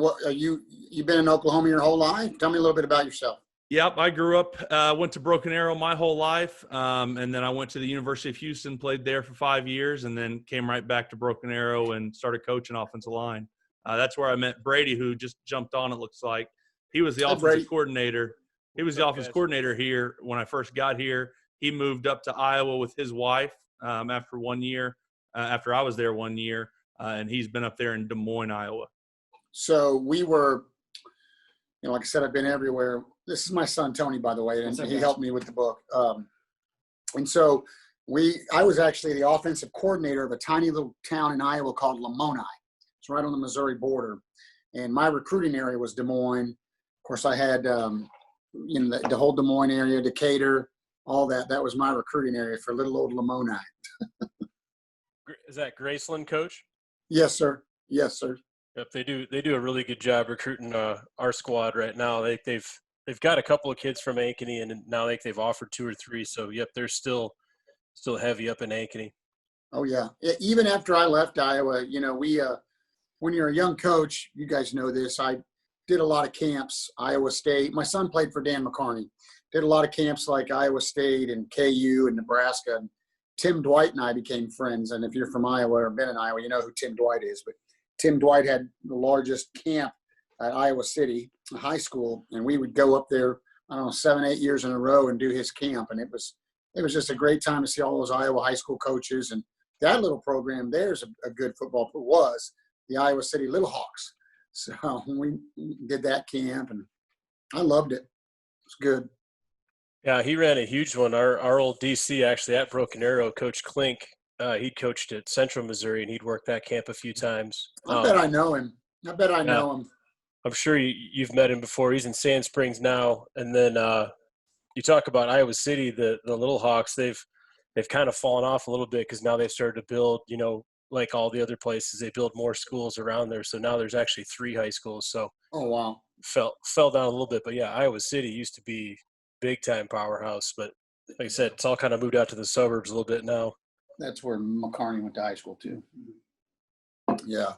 what are you've been in Oklahoma your whole life? Tell me a little bit about yourself. Yep, I grew up, went to Broken Arrow my whole life, and then I went to the University of Houston, played there for 5 years, and then came right back to Broken Arrow and started coaching offensive line. That's where I met Brady, who just jumped on, it looks like. He was the offensive coordinator. He was the offensive coordinator here when I first got here. He moved up to Iowa with his wife after 1 year, after I was there 1 year, and he's been up there in Des Moines, Iowa. So we were, like I said, I've been everywhere. This is my son, Tony, by the way, and he helped me with the book. And so I was actually the offensive coordinator of a tiny little town in Iowa called Lamoni. It's right on the Missouri border. And my recruiting area was Des Moines. Of course, I had, the whole Des Moines area, Decatur, all that. That was my recruiting area for little old Lamoni. Is that Graceland, Coach? Yes, sir. Yes, sir. Yep, they do a really good job recruiting our squad right now. They've got a couple of kids from Ankeny, and now they've offered 2 or 3. So yep, they're still heavy up in Ankeny. Oh yeah, even after I left Iowa, we when you're a young coach, you guys know this. I did a lot of camps. Iowa State. My son played for Dan McCarney. Did a lot of camps like Iowa State and KU and Nebraska. And Tim Dwight and I became friends. And if you're from Iowa or been in Iowa, you know who Tim Dwight is. But Tim Dwight had the largest camp at Iowa City High School, and we would go up there, 7, 8 years in a row and do his camp. And it was just a great time to see all those Iowa high school coaches. And that little program there is a good football. It was the Iowa City Little Hawks. So we did that camp, and I loved it. It was good. Yeah, he ran a huge one. Our old DC actually at Broken Arrow, Coach Klink, he'd coached at Central Missouri, and he'd worked that camp a few times. I bet I know him. Know him. I'm sure you've met him before. He's in Sand Springs now. And then you talk about Iowa City, the Little Hawks. They've kind of fallen off a little bit because now they've started to build, like all the other places, they build more schools around there. So now there's actually 3 high schools. So oh wow, fell down a little bit. But yeah, Iowa City used to be big time powerhouse. But like I said, it's all kind of moved out to the suburbs a little bit now. That's where McCarney went to high school too. Yeah.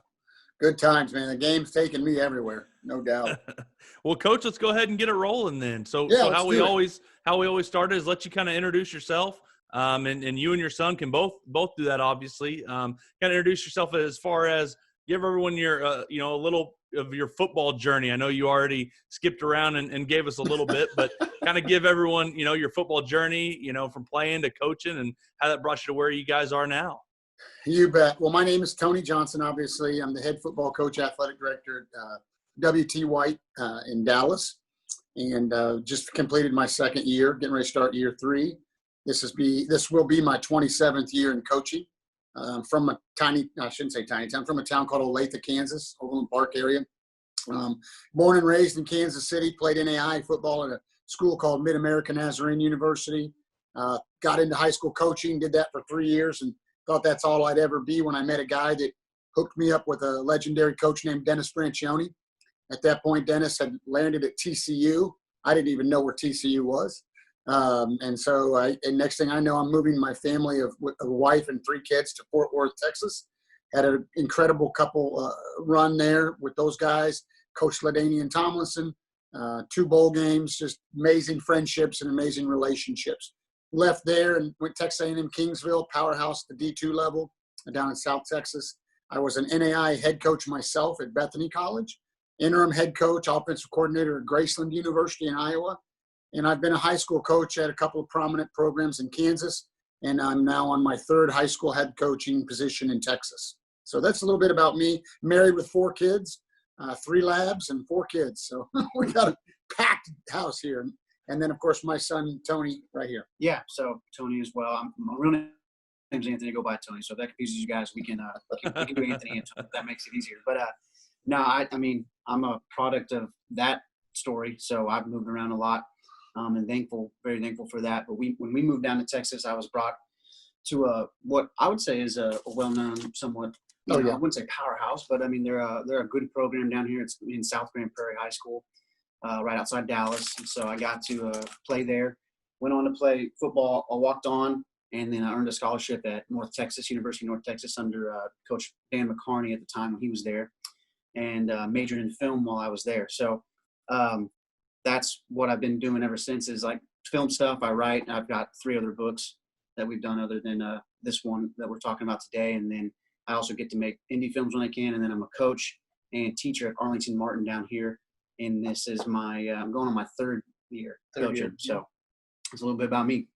Good times, man. The game's taking me everywhere, no doubt. Well, Coach, let's go ahead and get it rolling then. So how we always started is let you kind of introduce yourself, and you and your son can both do that, obviously. Kind of introduce yourself as far as give everyone your a little of your football journey. I know you already skipped around and gave us a little bit, but kind of give everyone your football journey, from playing to coaching and how that brought you to where you guys are now. You bet. Well, my name is Tony Johnson, obviously. I'm the head football coach, athletic director at W.T. White in Dallas, and just completed my second year, getting ready to start year 3. This will be my 27th year in coaching. From a I shouldn't say tiny town, from a town called Olathe, Kansas, Overland Park area. Born and raised in Kansas City, played NAI football at a school called Mid-America Nazarene University. Got into high school coaching, did that for 3 years, and thought that's all I'd ever be when I met a guy that hooked me up with a legendary coach named Dennis Franchione. At that point, Dennis had landed at TCU. I didn't even know where TCU was. And next thing I know, I'm moving my family of a wife and 3 kids to Fort Worth, Texas. Had an incredible couple run there with those guys, Coach LaDainian Tomlinson, 2 bowl games, just amazing friendships and amazing relationships. Left there and went Texas A&M Kingsville, powerhouse at the D2 level down in South Texas. I was an NAI head coach myself at Bethany College, interim head coach, offensive coordinator at Graceland University in Iowa. And I've been a high school coach at a couple of prominent programs in Kansas. And I'm now on my 3rd high school head coaching position in Texas. So that's a little bit about me. Married with 4 kids, 3 labs and 4 kids. So we got a packed house here. And then, of course, my son, Tony, right here. Yeah, so Tony as well. My real name is Anthony. Go by Tony. So if that confuses you guys, we can do Anthony and Tony. If that makes it easier. But, no, I mean, I'm a product of that story. So I've moved around a lot and very thankful for that. But when we moved down to Texas, I was brought to what I would say is a well-known, somewhat, I wouldn't say powerhouse, but, I mean, they're a good program down here. It's in South Grand Prairie High School. Right outside Dallas. And so I got to play there, went on to play football. I walked on, and then I earned a scholarship at University of North Texas under Coach Dan McCarney at the time when he was there. and majored in film while I was there. So that's what I've been doing ever since, is like film stuff. I write. I've got 3 other books that we've done other than this one that we're talking about today. And then I also get to make indie films when I can. And then I'm a coach and teacher at Arlington Martin down here. And this is my, I'm going on my 3rd year coaching. So it's a little bit about me.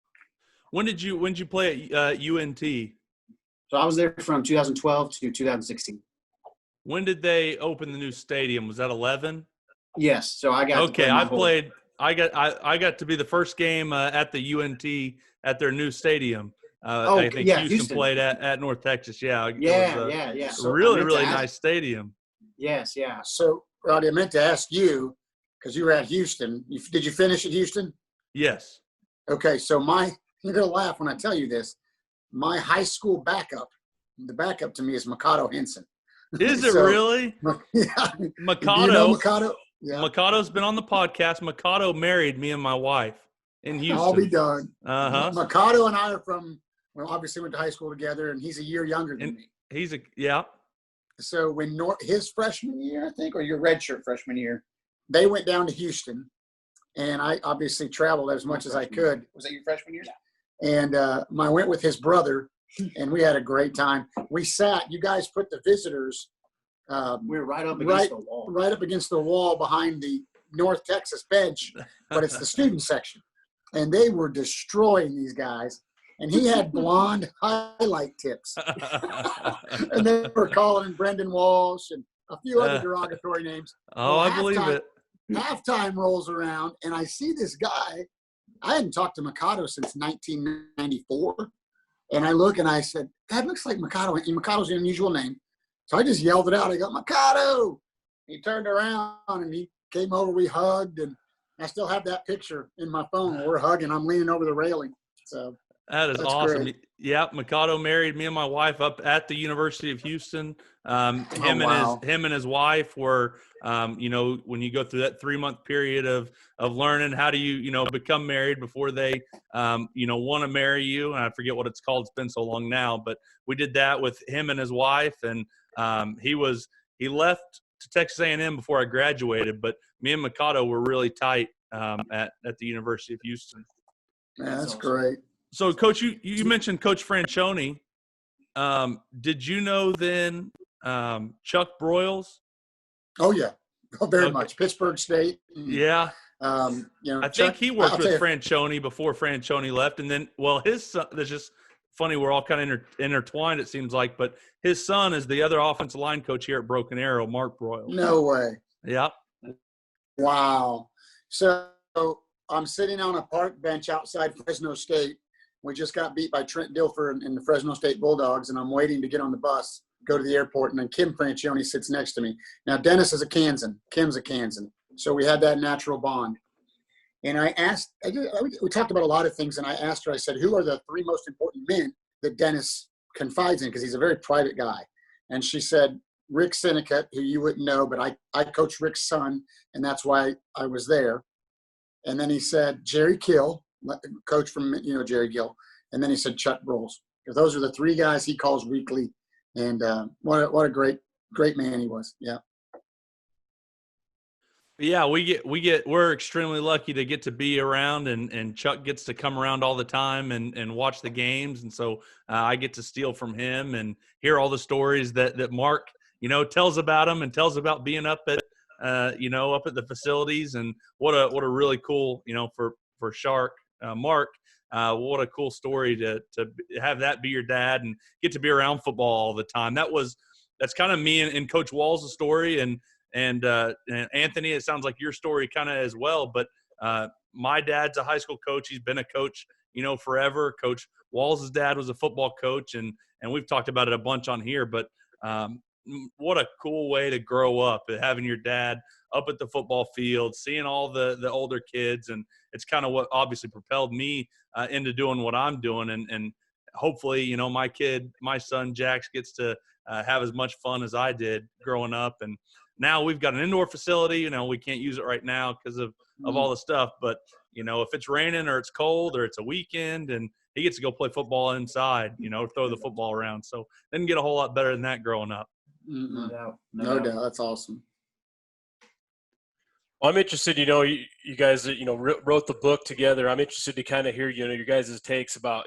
When did you play at UNT? So I was there from 2012 to 2016. When did they open the new stadium? Was that 11? Yes. So I got okay. I got to be the first game at the UNT at their new stadium. I think Houston played at North Texas. Yeah. Yeah. So really nice stadium. Yes. Yeah. So, Roddy, I meant to ask you, because you were at Houston. Did you finish at Houston? Yes. Okay. So you're going to laugh when I tell you this. My high school the backup to me is Mikado Henson. Is it really? Yeah. Mikado. Do you know Mikado? Yeah. Mikado's been on the podcast. Mikado married me and my wife in Houston. I'll be done. Uh-huh. Mikado and I are obviously went to high school together, and he's a year younger than me. So when his freshman year, I think, or your redshirt freshman year, they went down to Houston, and I obviously traveled as much as I could. Was that your freshman year? Yeah. And I went with his brother, and we had a great time. We sat. You guys put the visitors. We were right up against the wall. Right up against the wall behind the North Texas bench, but it's the student section. And they were destroying these guys. And he had blonde highlight tips. And they were calling him Brendan Walsh and a few other derogatory names. I believe it. Halftime rolls around, and I see this guy. I hadn't talked to Mikado since 1994. And I look and I said, that looks like Mikado. And Mikado's an unusual name. So I just yelled it out. I go, Mikado! He turned around and he came over. We hugged, and I still have that picture in my phone. We're hugging. I'm leaning over the railing. So that is awesome. Great. Yeah, Mikado married me and my wife up at the University of Houston. Him and his wife were, when you go through that 3-month period of learning how do you become married before they, want to marry you. And I forget what it's called. It's been so long now, but we did that with him and his wife. And he left to Texas A&M before I graduated, but me and Mikado were really tight at the University of Houston. Yeah, that's great. So, Coach, you mentioned Coach Franchione. Did you know then Chuck Broyles? Oh, yeah. Very much. Pittsburgh State. Yeah. I think he worked with Franchione before Franchione left. And then, his son, that's just funny. We're all kind of intertwined, it seems like. But his son is the other offensive line coach here at Broken Arrow, Mark Broyles. No way. Yeah. Wow. So I'm sitting on a park bench outside Fresno State. We just got beat by Trent Dilfer and the Fresno State Bulldogs, and I'm waiting to get on the bus, go to the airport, and then Kim Franchione sits next to me. Now, Dennis is a Kansan. Kim's a Kansan. So we had that natural bond. And I asked – we talked about a lot of things, and I asked her, I said, who are the 3 most important men that Dennis confides in? Because he's a very private guy. And she said, Rick Sinnecott, who you wouldn't know, but I coached Rick's son, and that's why I was there. And then he said, Jerry Kill, coach from, Jerry Gill. And then he said Chuck Broyles. Because those are the 3 guys he calls weekly. And what a great man he was. Yeah. Yeah, we're extremely lucky to get to be around, and Chuck gets to come around all the time and watch the games. And so I get to steal from him and hear all the stories that Mark, tells about him and tells about being up at, up at the facilities. And what a really cool, for Shark, Mark, what a cool story to have that be your dad and get to be around football all the time. That's kind of me and Coach Walls' story. And Anthony, it sounds like your story kind of as well. But my dad's a high school coach. He's been a coach, forever. Coach Walls' dad was a football coach, and we've talked about it a bunch on here. But what a cool way to grow up, having your dad up at the football field, seeing all the older kids. And it's kind of what obviously propelled me into doing what I'm doing. And hopefully, my son Jax gets to have as much fun as I did growing up. And now we've got an indoor facility. We can't use it right now because of all the stuff. But, if it's raining or it's cold or it's a weekend, and he gets to go play football inside, throw the football around. So didn't get a whole lot better than that growing up. No doubt. No doubt. That's awesome. Well, I'm interested, you guys, wrote the book together. I'm interested to kind of hear, your guys' takes about,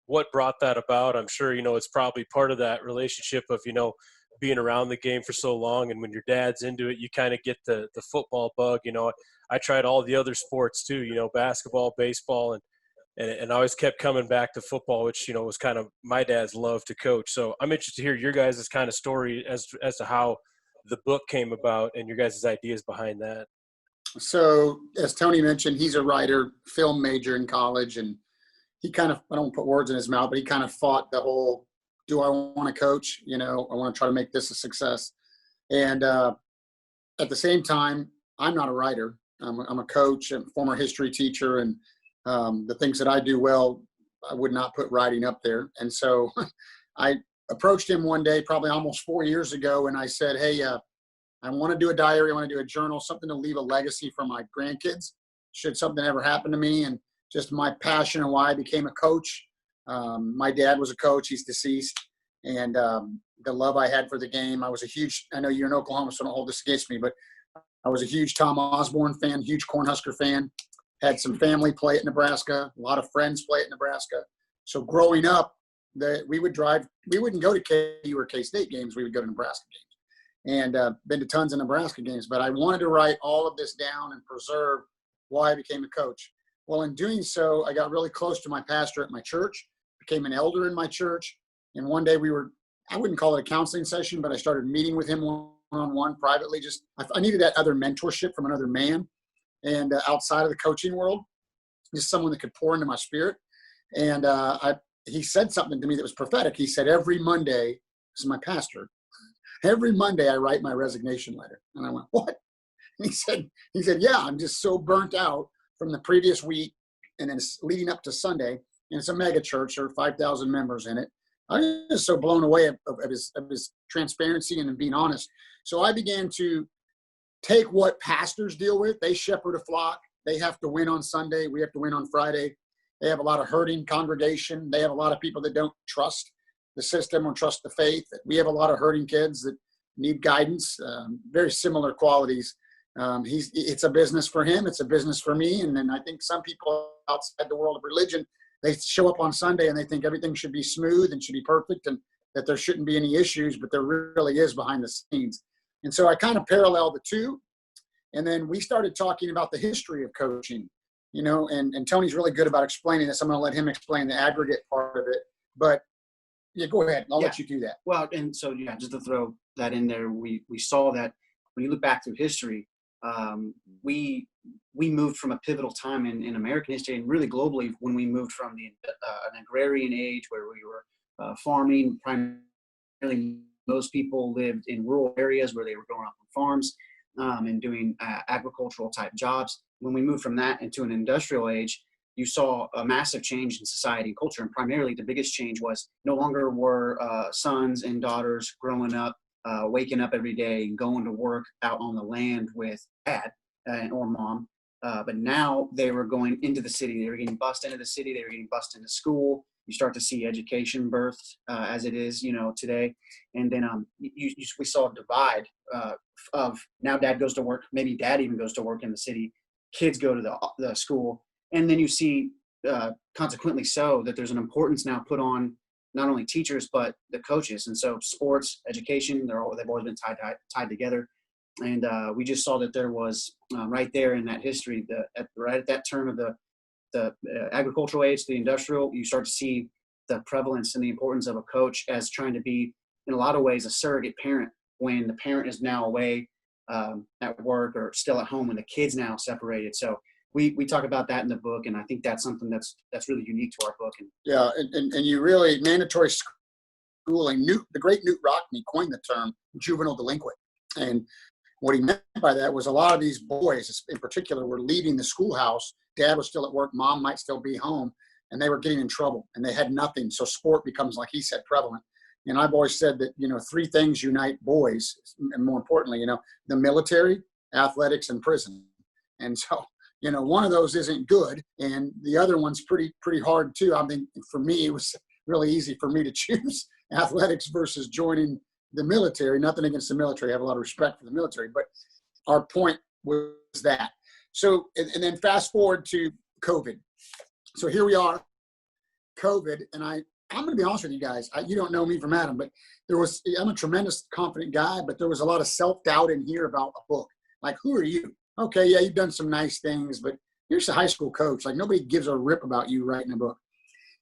what brought that about. I'm sure, it's probably part of that relationship of, being around the game for so long. And when your dad's into it, you kind of get the football bug. I tried all the other sports too, basketball, baseball, and I always kept coming back to football, which, was kind of my dad's love to coach. So I'm interested to hear your guys' kind of story as to how the book came about and your guys' ideas behind that. So as Tony mentioned, he's a writer, film major in college, and he kind of, I don't put words in his mouth, but he kind of fought the whole, do I want to coach? I want to try to make this a success. And at the same time, I'm not a writer. I'm a coach and former history teacher, and the things that I do well, I would not put writing up there. And so I approached him one day, probably almost 4 years ago, and I said, hey, I want to do a diary. I want to do a journal, something to leave a legacy for my grandkids should something ever happen to me, and just my passion and why I became a coach. My dad was a coach. He's deceased. And the love I had for the game, I know you're in Oklahoma, so don't hold this against me, but I was a huge Tom Osborne fan, huge Cornhusker fan, had some family play at Nebraska, a lot of friends play at Nebraska. So growing up, we wouldn't go to KU or K-State games. We would go to Nebraska games, and been to tons of Nebraska games. But I wanted to write all of this down and preserve why I became a coach. Well, in doing so, I got really close to my pastor at my church, became an elder in my church. And one day I wouldn't call it a counseling session, but I started meeting with him one-on-one privately. I needed that other mentorship from another man, and outside of the coaching world, just someone that could pour into my spirit. And he said something to me that was prophetic. He said, every Monday, this is my pastor, every Monday I write my resignation letter. And I went, what? And he said, yeah, I'm just so burnt out from the previous week and then leading up to Sunday. And it's a mega church, there are 5,000 members in it. I was just so blown away of his transparency and being honest. So I began to take what pastors deal with. They shepherd a flock. They have to win on Sunday. We have to win on Friday. They have a lot of hurting congregation. They have a lot of people that don't trust the system or trust the faith. We have a lot of hurting kids that need guidance, very similar qualities. It's a business for him. It's a business for me. And then I think some people outside the world of religion, they show up on Sunday and they think everything should be smooth and should be perfect and that there shouldn't be any issues, but there really is behind the scenes. And so I kind of parallel the two. And then we started talking about the history of coaching, and Tony's really good about explaining this. I'm going to let him explain the aggregate part of it, but yeah, go ahead. I'll let you do that. Well, and so, just to throw that in there, we saw that when you look back through history, we moved from a pivotal time in American history and really globally when we moved from an agrarian age where we were farming. Primarily, most people lived in rural areas where they were growing up on farms and doing agricultural type jobs. When we moved from that into an industrial age, you saw a massive change in society and culture. And primarily the biggest change was no longer were sons and daughters growing up, waking up every day and going to work out on the land with dad or mom. But now they were going into the city. They were getting bussed into the city. They were getting bussed into school. You start to see education birthed as it is, today. And then we saw a divide of now dad goes to work. Maybe dad even goes to work in the city. Kids go to the school. And then you see, consequently so, that there's an importance now put on not only teachers, but the coaches. And so sports, education, they've always been tied together. And we just saw that there was right there in that history, right at that turn of the agricultural age, the industrial, you start to see the prevalence and the importance of a coach as trying to be, in a lot of ways, a surrogate parent when the parent is now away at work or still at home when the kid's now separated. So we talk about that in the book, and I think that's something that's really unique to our book. And you really, mandatory schooling, the great Newt Rockney coined the term juvenile delinquent. And what he meant by that was a lot of these boys in particular were leaving the schoolhouse. Dad was still at work, mom might still be home, and they were getting in trouble and they had nothing. So sport becomes, like he said, prevalent. And I've always said that, 3 things unite boys, and more importantly, the military, athletics, and prison. And so, one of those isn't good, and the other one's pretty hard too. I mean, for me, it was really easy for me to choose athletics versus joining the military. Nothing against the military. I have a lot of respect for the military, but our point was that. So, and then fast forward to COVID. So here we are, COVID, and I'm going to be honest with you guys. You don't know me from Adam, but I'm a tremendous confident guy, but there was a lot of self-doubt in here about a book. Like, who are you? Okay, yeah, you've done some nice things, but you're a high school coach. Like, nobody gives a rip about you writing a book.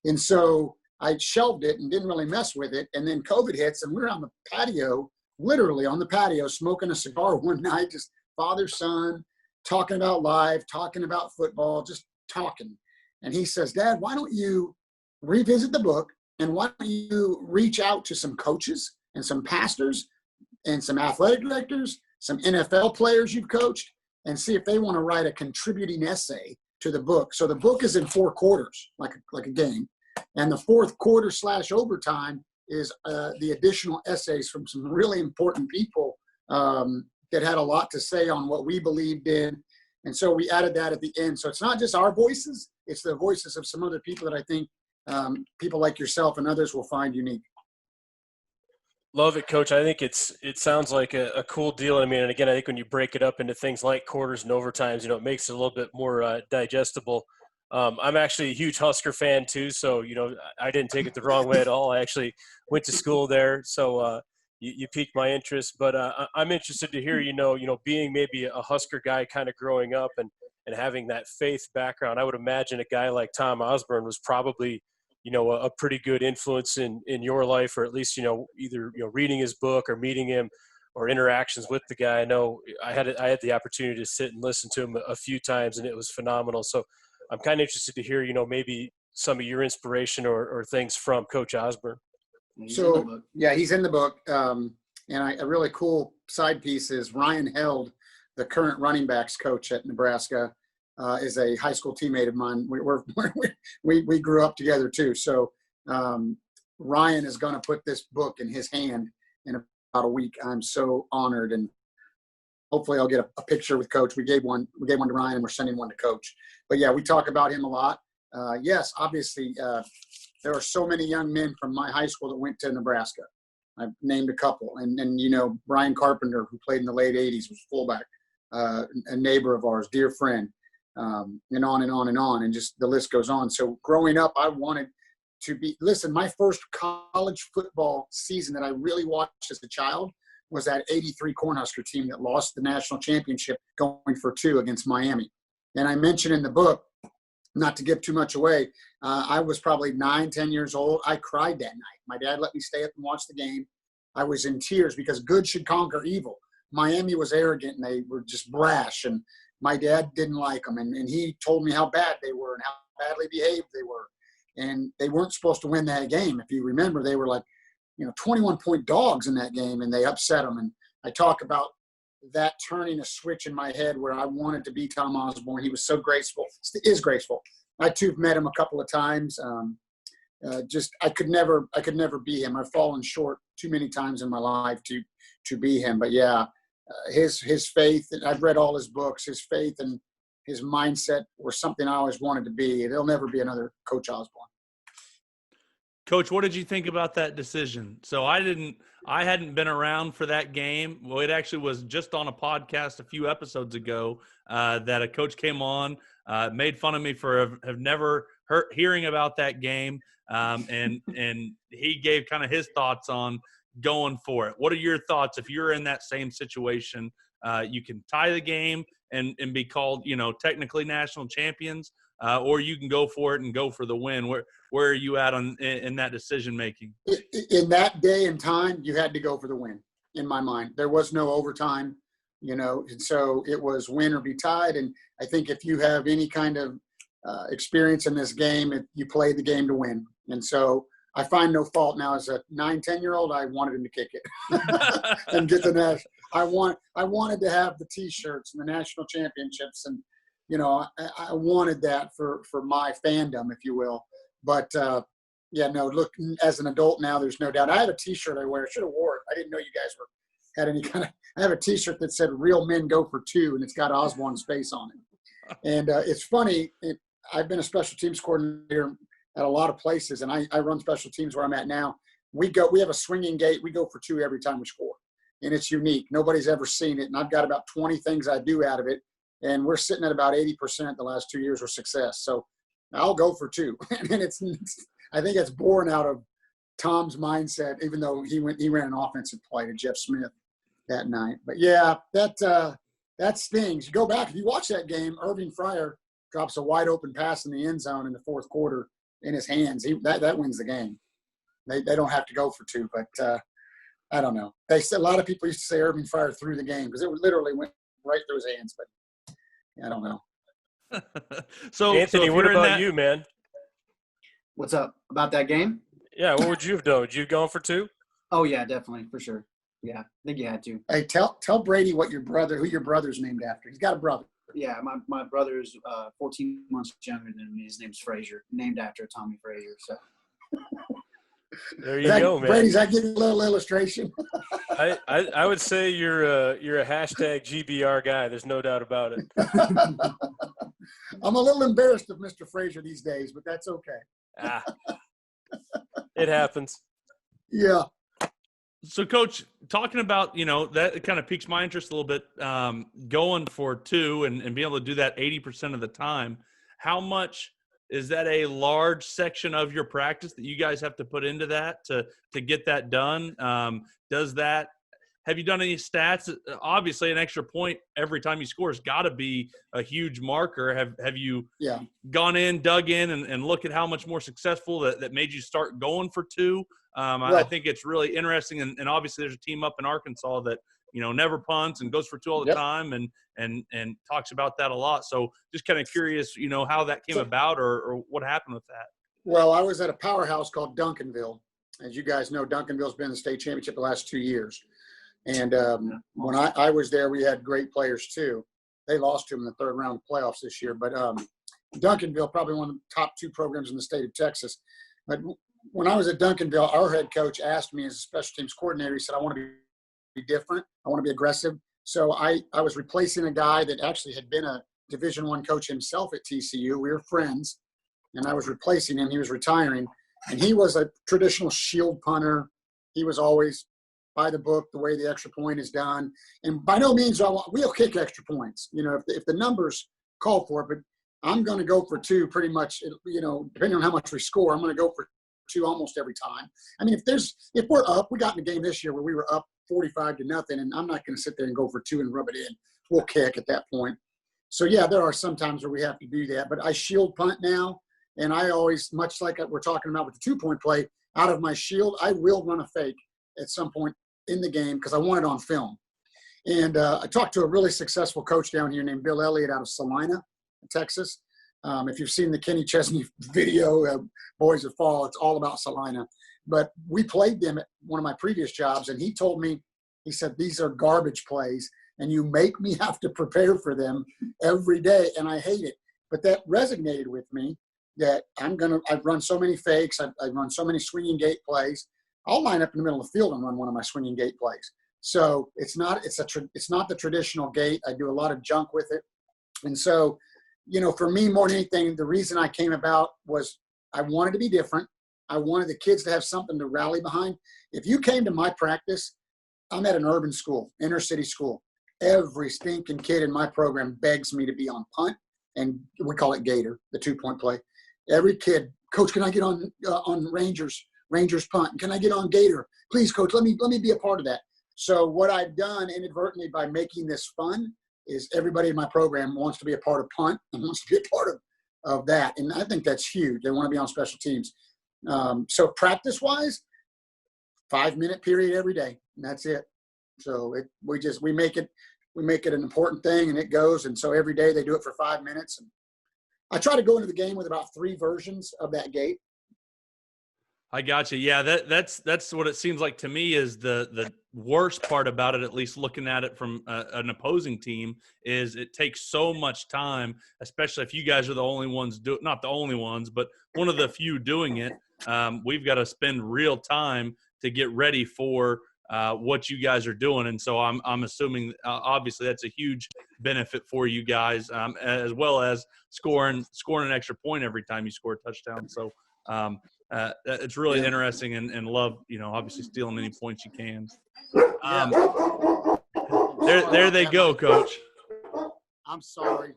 And so I shelved it and didn't really mess with it. And then COVID hits, and we're on the patio, literally on the patio, smoking a cigar one night, just father, son, talking about life, talking about football, just talking. And he says, Dad, why don't you revisit the book, and why don't you reach out to some coaches and some pastors and some athletic directors, some NFL players you've coached, and see if they want to write a contributing essay to the book. So the book is in 4 quarters, like a game. And the 4th quarter / overtime is the additional essays from some really important people that had a lot to say on what we believed in. And so we added that at the end. So it's not just our voices, it's the voices of some other people that I think people like yourself and others will find unique. Love it, Coach. I think it sounds like a cool deal. I mean, and again, I think when you break it up into things like quarters and overtimes, it makes it a little bit more digestible. I'm actually a huge Husker fan too, so I didn't take it the wrong way at all. I actually went to school there, so you piqued my interest. But I'm interested to hear, being maybe a Husker guy, kind of growing up and having that faith background. I would imagine a guy like Tom Osborne was probably a pretty good influence in your life, or at least, either, reading his book or meeting him or interactions with the guy. I know I had the opportunity to sit and listen to him a few times, and it was phenomenal. So I'm kind of interested to hear, maybe some of your inspiration or things from Coach Osborne. So, yeah, he's in the book. And a really cool side piece is Ryan Held, the current running backs coach at Nebraska, is a high school teammate of mine. We grew up together too. So Ryan is going to put this book in his hand in about a week. I'm so honored, and hopefully I'll get a picture with Coach. We gave one to Ryan, and we're sending one to Coach. But yeah, we talk about him a lot. Yes, obviously there are so many young men from my high school that went to Nebraska. I've named a couple, and Brian Carpenter, who played in the late '80s, was fullback, a neighbor of ours, dear friend. And on and on and on, and just the list goes on. So growing up, I wanted to my first college football season that I really watched as a child was that '83 Cornhusker team that lost the national championship going for 2 against Miami. And I mentioned in the book, not to give too much away, I was probably 9-10 years old. I cried that night. My dad let me stay up and watch the game. I was in tears because good should conquer evil. Miami was arrogant, and they were just brash, and my dad didn't like them, and he told me how bad they were and how badly behaved they were. And they weren't supposed to win that game. If you remember, they were like, 21-point dogs in that game, and they upset them. And I talk about that turning a switch in my head where I wanted to be Tom Osborne. He was so graceful, is graceful. I too have met him a couple of times. I could never be him. I've fallen short too many times in my life to be him. But yeah, his faith, I've read all his books, his faith and his mindset were something I always wanted to be. There'll never be another Coach Osborne. Coach, what did you think about that decision? So I hadn't been around for that game. Well, it actually was just on a podcast a few episodes ago that a coach came on, made fun of me for have never hearing about that game. And he gave kind of his thoughts on going for it. What are your thoughts if you're in that same situation? You can tie the game and be called, technically national champions, or you can go for it and go for the win. Where are you at in that decision making? In that day and time, you had to go for the win. In my mind, there was no overtime, and so it was win or be tied. And I think if you have any kind of experience in this game, you play the game to win. And so I find no fault now. As a 9-10-year-old, I wanted him to kick it and get the national. I wanted to have the T-shirts and the national championships, and I wanted that for my fandom, if you will. But look, as an adult now, there's no doubt. I have a T-shirt I wear. I should have wore it. I didn't know you guys had any kind of. I have a T-shirt that said "Real Men Go for 2," and it's got Osborne's face on it. And it's funny. I've been a special teams coordinator at a lot of places, and I run special teams where I'm at now. we have a swinging gate. We go for 2 every time we score, and it's unique. Nobody's ever seen it, and I've got about 20 things I do out of it, and we're sitting at about 80% the last 2 years of success. So I'll go for 2, and I think it's born out of Tom's mindset, even though he ran an offensive play to Jeff Smith that night. But yeah, that stings. You go back, if you watch that game, Irving Fryer drops a wide open pass in the end zone in the fourth quarter in his hands. That wins the game. They don't have to go for 2, but I don't know. They said, a lot of people used to say Irving Fryer threw the game because it literally went right through his hands, but I don't know. So Anthony, what about you, man? What's up about that game? Yeah, what would you have done? Would you have gone for 2? Oh yeah, definitely, for sure. Yeah, I think you had to. Hey, tell Brady who your brother's named after. He's got a brother. Yeah, my brother's 14 months younger than me. His name's Frazier, named after Tommy Frazier. So there you go, man. Brady's, I give you a little illustration. I would say you're a hashtag GBR guy. There's no doubt about it. I'm a little embarrassed of Mr. Frazier these days, but that's okay. It happens. Yeah. So, Coach, talking about, that kind of piques my interest a little bit, going for 2 and being able to do that 80% of the time. How much is that a large section of your practice that you guys have to put into that to get that done? Have you done any stats? Obviously, an extra point every time you score has got to be a huge marker. Have you gone in, dug in, and look at how much more successful that made you start going for 2? I think it's really interesting, and obviously there's a team up in Arkansas that never punts and goes for 2 all the time, and talks about that a lot. So just kind of curious, how that came about or what happened with that. Well, I was at a powerhouse called Duncanville. As you guys know, Duncanville's been in the state championship the last 2 years. And when I was there, we had great players too. They lost to them in the 3rd round of playoffs this year. But Duncanville, probably one of the top 2 programs in the state of Texas. But when I was at Duncanville, our head coach asked me as a special teams coordinator, he said, I want to be different. I want to be aggressive. So I was replacing a guy that actually had been a Division I coach himself at TCU. We were friends, and I was replacing him. He was retiring, and he was a traditional shield punter. He was always by the book, the way the extra point is done. And by no means we'll kick extra points, if the numbers call for it. But I'm going to go for 2 pretty much, depending on how much we score, I'm going to go for 2 almost every time. I mean, if we're up, we got in a game this year where we were up 45-0, and I'm not going to sit there and go for 2 and rub it in. We'll kick at that point. So yeah, there are some times where we have to do that, but I shield punt now. And I always, much like we're talking about with the 2-point play, out of my shield, I will run a fake at some point in the game because I want it on film. And I talked to a really successful coach down here named Bill Elliott out of Salina, Texas. If you've seen the Kenny Chesney video, Boys of Fall, it's all about Salina. But we played them at one of my previous jobs, and he told me, he said, these are garbage plays, and you make me have to prepare for them every day, and I hate it. But that resonated with me that I've run so many fakes, I've run so many swinging gate plays. I'll line up in the middle of the field and run one of my swinging gate plays. So it's not the traditional gate. I do a lot of junk with it. And so, for me, more than anything, the reason I came about was I wanted to be different. I wanted the kids to have something to rally behind. If you came to my practice, I'm at an urban school, inner city school. Every stinking kid in my program begs me to be on punt, and we call it Gator, the 2-point play. Every kid, Coach, can I get on Rangers punt? Can I get on Gator? Please, Coach, let me be a part of that. So what I've done inadvertently by making this fun is everybody in my program wants to be a part of punt and wants to be a part of that. And I think that's huge. They want to be on special teams. So practice-wise, 5-minute period every day, and that's it. So we make it an important thing, and it goes. And so every day they do it for 5 minutes. And I try to go into the game with about 3 versions of that gate. I got you. Yeah, that's what it seems like to me is the worst part about it, at least looking at it from an opposing team, is it takes so much time, especially if you guys are the only ones not the only ones, but one of the few doing it. We've got to spend real time to get ready for what you guys are doing. And so I'm assuming obviously that's a huge benefit for you guys, as well as scoring an extra point every time you score a touchdown. So it's really Yeah. interesting, and love, obviously stealing any points you can. There they go, Coach. I'm sorry.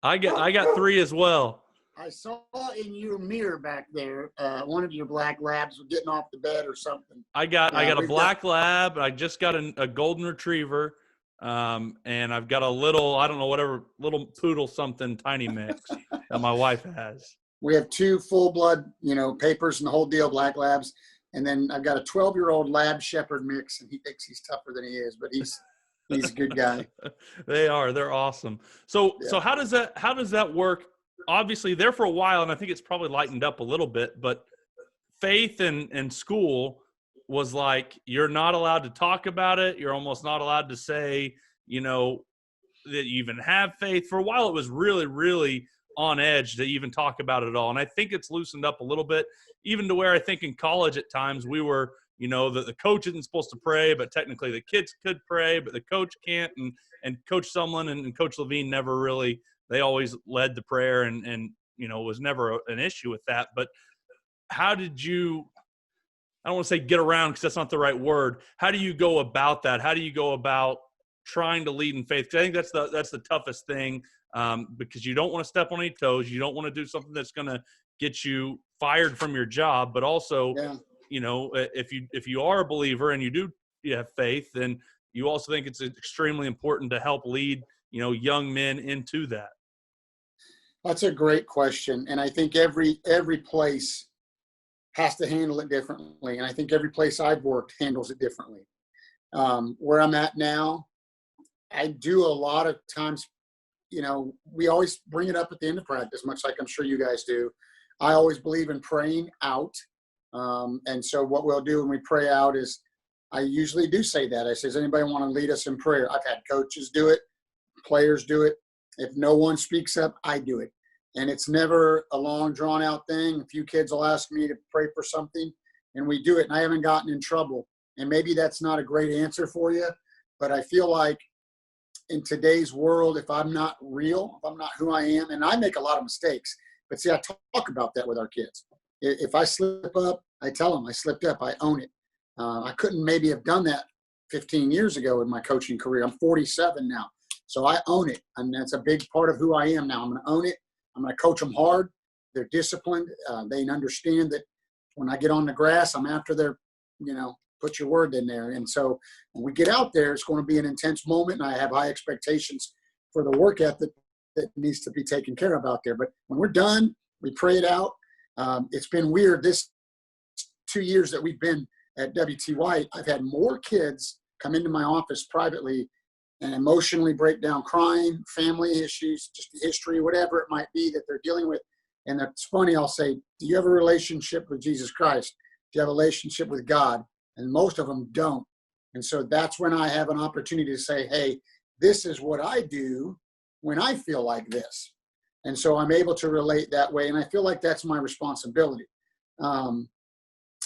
I got 3 as well. I saw in your mirror back there, one of your black labs was getting off the bed or something. I got a we've black lab. I just got a golden retriever, and I've got a little, I don't know, whatever, little poodle something tiny mix that my wife has. We have 2 full blood, papers and the whole deal, black labs. And then I've got a 12-year-old lab shepherd mix, and he thinks he's tougher than he is, but he's a good guy. They're awesome. So how does that work? Obviously there for a while, and I think it's probably lightened up a little bit, but faith in school was like, you're not allowed to talk about it. You're almost not allowed to say, that you even have faith. For a while, it was really, really on edge to even talk about it at all. And I think it's loosened up a little bit, even to where I think in college at times we were, the coach isn't supposed to pray, but technically the kids could pray, but the coach can't. And Coach Sumlin and Coach Levine never really, they always led the prayer and was never an issue with that. But how did you, I don't want to say get around because that's not the right word. How do you go about that? How do you go about trying to lead in faith? Because I think that's the toughest thing, because you don't want to step on any toes. You don't want to do something that's going to get you fired from your job. But also, if you are a believer and you have faith, then you also think it's extremely important to help lead young men into that. That's a great question. And I think every place has to handle it differently. And I think every place I've worked handles it differently. Where I'm at now, I do a lot of times, we always bring it up at the end of practice, much like I'm sure you guys do. I always believe in praying out. And so what we'll do when we pray out is I usually do say that. I say, does anybody want to lead us in prayer? I've had coaches do it, players do it. If no one speaks up, I do it. And it's never a long, drawn-out thing. A few kids will ask me to pray for something, and we do it, and I haven't gotten in trouble. And maybe that's not a great answer for you, but I feel like in today's world, if I'm not real, if I'm not who I am, and I make a lot of mistakes, but see, I talk about that with our kids. If I slip up, I tell them I slipped up. I own it. I couldn't maybe have done that 15 years ago in my coaching career. I'm 47 now. So I own it, and that's a big part of who I am now. I'm going to own it. I'm going to coach them hard. They're disciplined. They understand that when I get on the grass, I'm after their, put your word in there. And so when we get out there, it's going to be an intense moment, and I have high expectations for the work ethic that needs to be taken care of out there. But when we're done, we pray it out. It's been weird. This 2 years that we've been at WT White, I've had more kids come into my office privately and emotionally break down, crying, family issues, just the history, whatever it might be that they're dealing with. And it's funny, I'll say, do you have a relationship with Jesus Christ? Do you have a relationship with God? And most of them don't. And so that's when I have an opportunity to say, hey, this is what I do when I feel like this. And so I'm able to relate that way. And I feel like that's my responsibility.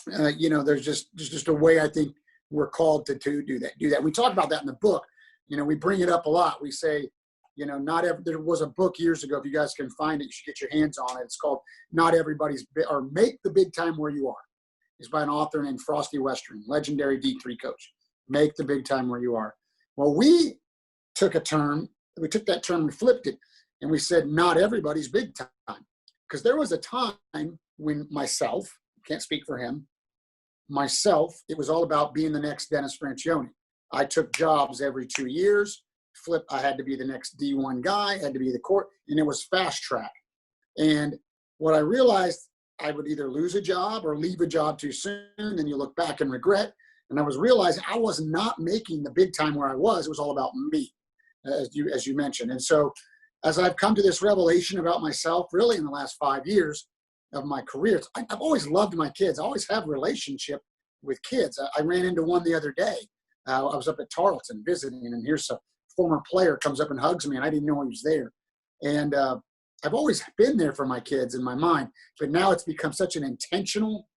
There's just a way I think we're called to do that. We talk about that in the book. We bring it up a lot. We say, there was a book years ago. If you guys can find it, you should get your hands on it. It's called Not Everybody's or Make the Big Time Where You Are. It's by an author named Frosty Western, legendary D3 coach. Make the big time where you are. Well, we took that term and flipped it, and we said, not everybody's big time. Because there was a time when myself, can't speak for him, it was all about being the next Dennis Francione. I took jobs every 2 years. I had to be the next D1 guy, had to be the court, and it was fast track. And what I realized, I would either lose a job or leave a job too soon, and you look back and regret. And I was realizing I was not making the big time where I was. It was all about me, as you mentioned. And so as I've come to this revelation about myself, really in the last 5 years of my career, I've always loved my kids. I always have a relationship with kids. I ran into one the other day. I was up at Tarleton visiting, and here's a former player comes up and hugs me, and I didn't know he was there. And I've always been there for my kids in my mind, but now it's become such an intentional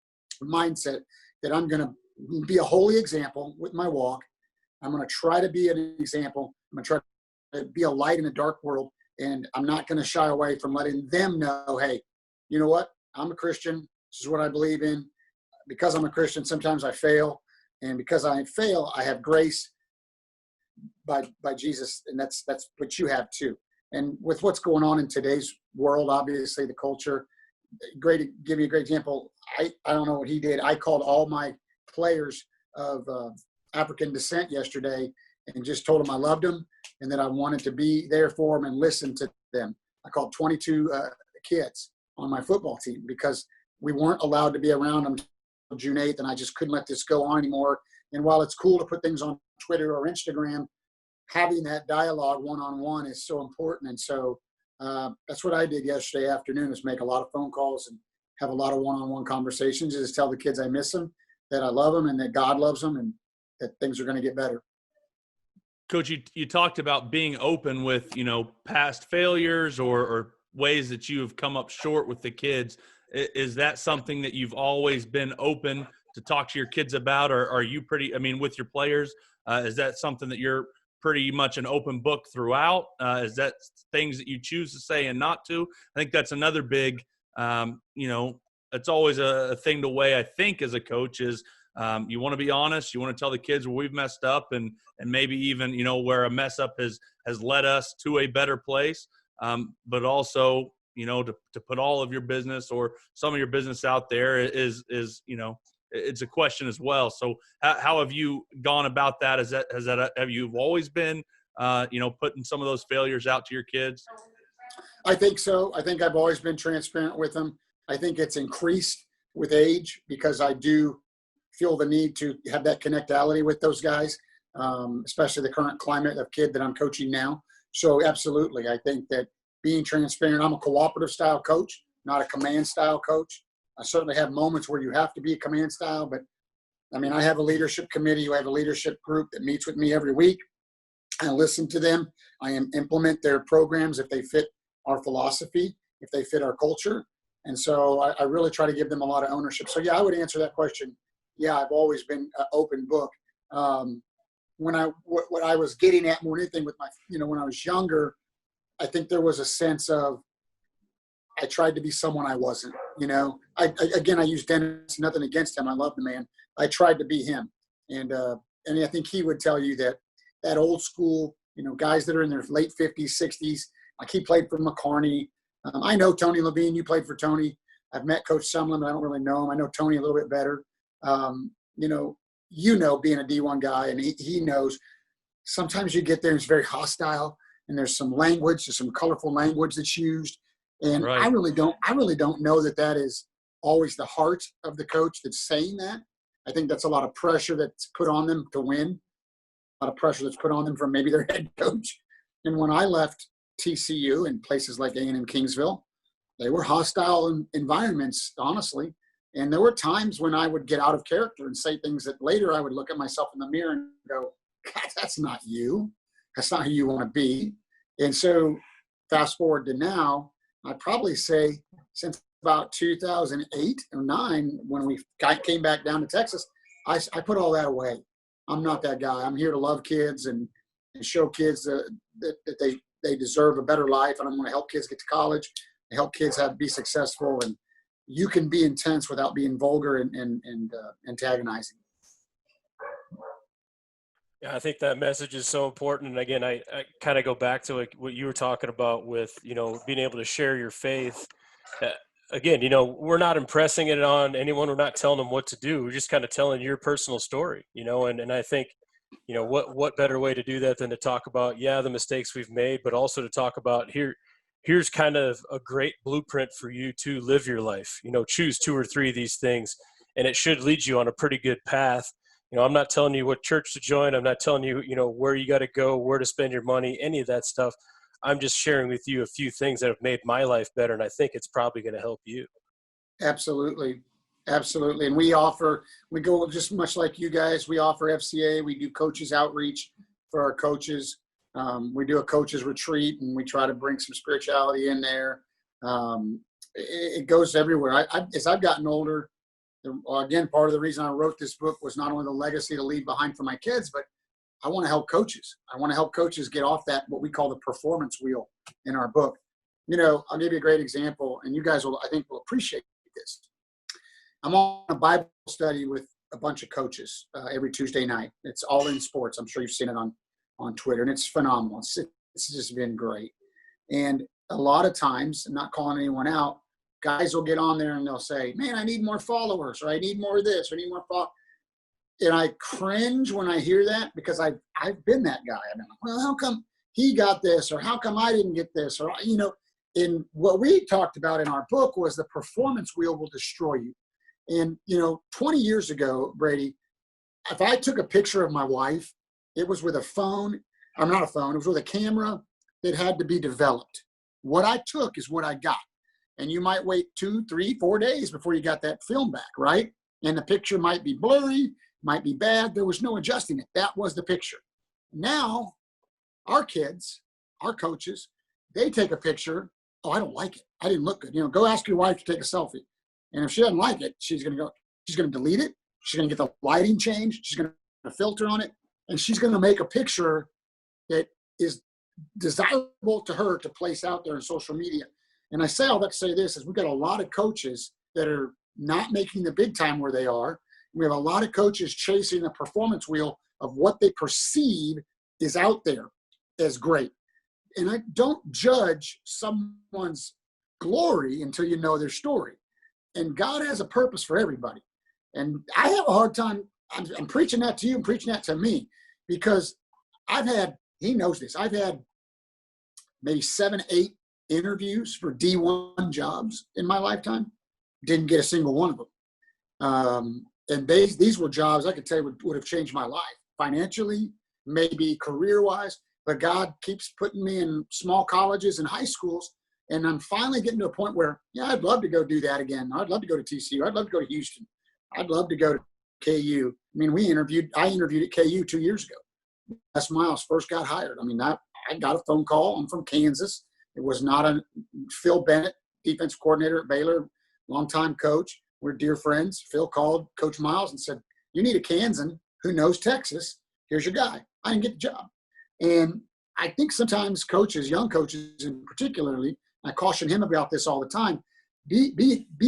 mindset that I'm going to be a holy example with my walk. I'm going to try to be an example. I'm going to try to be a light in a dark world, and I'm not going to shy away from letting them know, hey, you know what? I'm a Christian. This is what I believe in. Because I'm a Christian, sometimes I fail. And because I fail, I have grace by Jesus. And that's what you have too. And with what's going on in today's world, obviously the culture, give you a great example. I don't know what he did. I called all my players of African descent yesterday and just told them I loved them and that I wanted to be there for them and listen to them. I called 22 kids on my football team because we weren't allowed to be around them until June 8th, and I just couldn't let this go on anymore. And while it's cool to put things on Twitter or Instagram, having that dialogue one-on-one is so important. And so that's what I did yesterday afternoon, is make a lot of phone calls and have a lot of one-on-one conversations, just tell the kids I miss them, that I love them, and that God loves them, and that things are going to get better. Coach, you talked about being open with, past failures or ways that you have come up short with the kids. Is that something that you've always been open to talk to your kids about, or are you with your players, is that something that you're pretty much an open book throughout? Is that things that you choose to say and not to? I think that's another big, it's always a thing to weigh, I think, as a coach is, you want to be honest. You want to tell the kids where we've messed up and maybe even, where a mess up has led us to a better place. But also, to put all of your business or some of your business out there is it's a question as well. So how have you gone about that? Have you always been, putting some of those failures out to your kids? I think so. I think I've always been transparent with them. I think it's increased with age because I do feel the need to have that connectality with those guys, especially the current climate of kid that I'm coaching now. So absolutely. I think that being transparent, I'm a cooperative style coach, not a command style coach. I certainly have moments where you have to be a command style, but I have a leadership committee. I have a leadership group that meets with me every week. I listen to them. I implement their programs if they fit our philosophy, if they fit our culture. And so I really try to give them a lot of ownership. So yeah, I would answer that question. Yeah, I've always been an open book. What I was getting at more than anything with my, when I was younger, I think there was a sense of, I tried to be someone I wasn't, I use Dennis, nothing against him. I love the man. I tried to be him. And I think he would tell you that old school, guys that are in their late 50s, 60s, like he played for McCarney. I know Tony Levine, you played for Tony. I've met Coach Sumlin, but I don't really know him. I know Tony a little bit better. Being a D1 guy, and he knows sometimes you get there and it's very hostile, and there's some colorful language that's used. And right. I really don't know that is always the heart of the coach that's saying that. I think that's a lot of pressure that's put on them to win, a lot of pressure that's put on them from maybe their head coach. And when I left TCU and places like A&M Kingsville, they were hostile environments, honestly. And there were times when I would get out of character and say things that later I would look at myself in the mirror and go, God, that's not you. That's not who you want to be. And so fast forward to now, I'd probably say since about 2008 or 9, when we came back down to Texas, I put all that away. I'm not that guy. I'm here to love kids and show kids that they deserve a better life. And I'm going to help kids get to college, and help kids be successful. And you can be intense without being vulgar and antagonizing. Yeah, I think that message is so important. And again, I kind of go back to what you were talking about with, being able to share your faith. Again, we're not impressing it on anyone. We're not telling them what to do. We're just kind of telling your personal story, and I think, what better way to do that than to talk about, the mistakes we've made, but also to talk about here's kind of a great blueprint for you to live your life. Choose 2 or 3 of these things, and it should lead you on a pretty good path. I'm not telling you what church to join. I'm not telling you, where you got to go, where to spend your money, any of that stuff. I'm just sharing with you a few things that have made my life better, and I think it's probably going to help you. Absolutely. Absolutely. And we go just much like you guys, we offer FCA. We do coaches outreach for our coaches. We do a coaches retreat, and we try to bring some spirituality in there. It goes everywhere. As I've gotten older, again, part of the reason I wrote this book was not only the legacy to leave behind for my kids, but I want to help coaches. I want to help coaches get off that, what we call the performance wheel in our book. I'll give you a great example, and you guys will, I think, will appreciate this. I'm on a Bible study with a bunch of coaches every Tuesday night. It's all in sports. I'm sure you've seen it on Twitter, and it's phenomenal. It's just been great. And a lot of times, I'm not calling anyone out, guys will get on there and they'll say, man, I need more followers, or I need more of this, or I need more followers. And I cringe when I hear that, because I've been that guy. I'm like, well, how come he got this, or how come I didn't get this? Or, and what we talked about in our book was the performance wheel will destroy you. And, 20 years ago, Brady, if I took a picture of my wife, it was with a phone. I'm not a phone. It was with a camera that had to be developed. What I took is what I got. And you might wait 2, 3, 4 days before you got that film back, right? And the picture might be blurry, might be bad. There was no adjusting it. That was the picture. Now, our kids, our coaches, they take a picture. Oh, I don't like it. I didn't look good. Go ask your wife to take a selfie. And if she doesn't like it, she's going to delete it. She's going to get the lighting changed. She's going to filter on it. And she's going to make a picture that is desirable to her to place out there in social media. And I say all that to say this, is we've got a lot of coaches that are not making the big time where they are. We have a lot of coaches chasing the performance wheel of what they perceive is out there as great. And I don't judge someone's glory until you know their story. And God has a purpose for everybody. And I have a hard time, I'm preaching that to you and preaching that to me, because he knows this, I've had maybe 7, 8 interviews for D1 jobs in my lifetime. Didn't get a single one of them. And these were jobs I could tell you would have changed my life financially, maybe career-wise. But God keeps putting me in small colleges and high schools. And I'm finally getting to a point where, I'd love to go do that again. I'd love to go to TCU. I'd love to go to Houston. I'd love to go to KU. I mean, I interviewed at KU 2 years ago. Les Miles first got hired. I mean, I got a phone call. I'm from Kansas. It was not Phil Bennett, defensive coordinator at Baylor, longtime coach. We're dear friends. Phil called Coach Miles and said, you need a Kansan who knows Texas. Here's your guy. I didn't get the job. And I think sometimes coaches, young coaches in particularly, I caution him about this all the time, be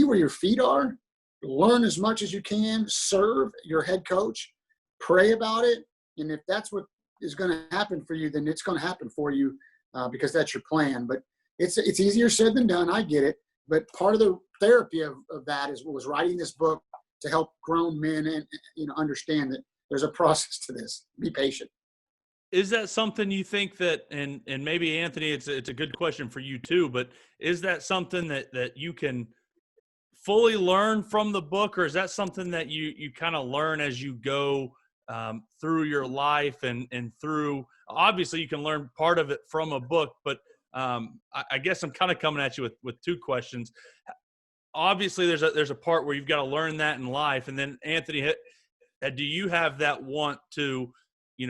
where your feet are, learn as much as you can, serve your head coach, pray about it. And if that's what is going to happen for you, then it's going to happen for you because that's your plan. But it's easier said than done. I get it. But part of the therapy of that was writing this book to help grown men and understand that there's a process to this. Be patient. Is that something you think that, and maybe Anthony, it's a good question for you too, but is that something that you can fully learn from the book, or is that something that you kind of learn as you go through your life and through, obviously you can learn part of it from a book, but I guess I'm kind of coming at you with 2 questions. Obviously there's a part where you've got to learn that in life. And then Anthony, do you have that want to,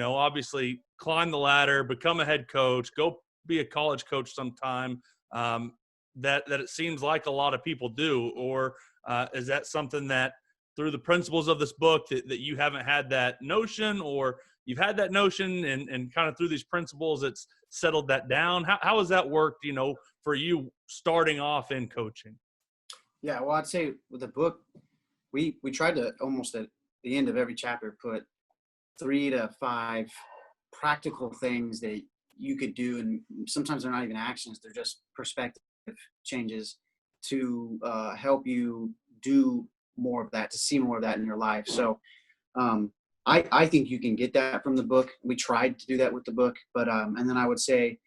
obviously climb the ladder, become a head coach, go be a college coach sometime, that it seems like a lot of people do? Or is that something that through the principles of this book that you haven't had that notion, or you've had that notion and kind of through these principles it's settled that down? How has that worked, for you starting off in coaching? Yeah, well, I'd say with the book, we tried to almost at the end of every chapter put 3 to 5 practical things that you could do, and sometimes they're not even actions, they're just perspective changes to help you do more of that, to see more of that in your life. So I think you can get that from the book. We tried to do that with the book, but and then I would say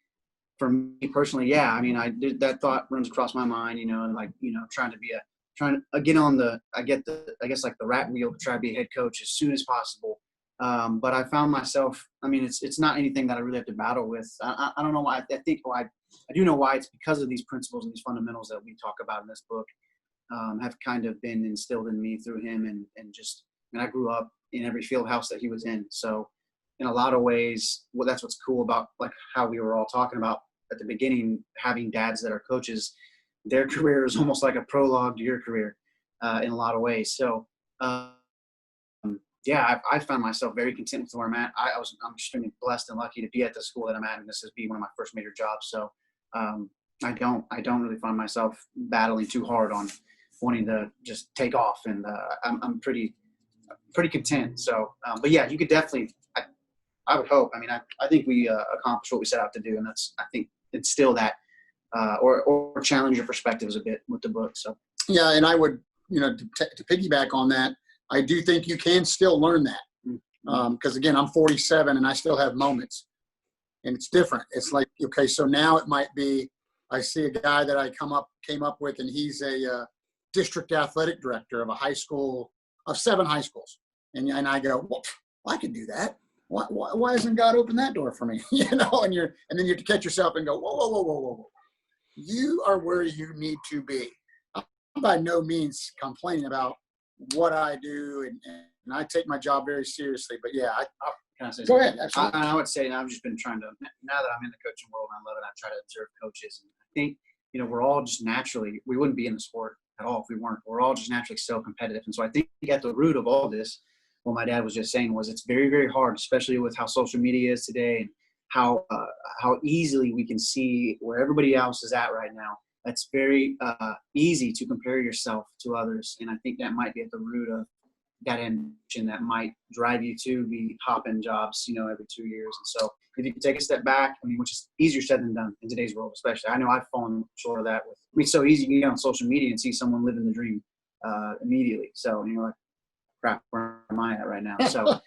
for me personally, yeah, I mean, that thought runs across my mind, and trying to get on I guess like the rat wheel to try to be a head coach as soon as possible. But I found myself, I mean, it's not anything that I really have to battle with. I don't know why. I do know why. It's because of these principles and these fundamentals that we talk about in this book have kind of been instilled in me through him. And I grew up in every field house that he was in. So in a lot of ways, well, that's what's cool about like how we were all talking about at the beginning, having dads that are coaches. Their career is almost like a prologue to your career in a lot of ways. So, yeah, I found myself very content with where I'm at. I'm extremely blessed and lucky to be at the school that I'm at, and this is one of my first major jobs. So I don't really find myself battling too hard on wanting to just take off. And I'm pretty content. So, but yeah, you could definitely, I would hope. I mean, I think we accomplished what we set out to do, and I think instill that or challenge your perspectives a bit with the book. So yeah, and I would, to piggyback on that, I do think you can still learn that. Because again, I'm 47 and I still have moments, and it's different. It's like, okay, so now it might be, I see a guy that I came up with, and he's a district athletic director of a high school, of 7 high schools. And I go, well, I can do that. Why hasn't God opened that door for me? And then you have to catch yourself and go, whoa. You are where you need to be. I'm by no means complaining about what I do, and I take my job very seriously. But yeah, can I say go something? ahead. Absolutely. I would say, and I've just been trying to, now that I'm in the coaching world and I love it, I try to observe coaches. And I think, we're all just naturally, we wouldn't be in the sport at all if we weren't. We're all just naturally so competitive. And so I think at the root of all this, what my dad was just saying was it's very, very hard, especially with how social media is today and how easily we can see where everybody else is at right now. That's very easy to compare yourself to others. And I think that might be at the root of that ambition that might drive you to be hopping jobs, every 2 years. And so if you can take a step back, which is easier said than done in today's world, especially. I know I've fallen short of that. It's so easy to get on social media and see someone living the dream immediately. So you're like, crap, where am I at right now? So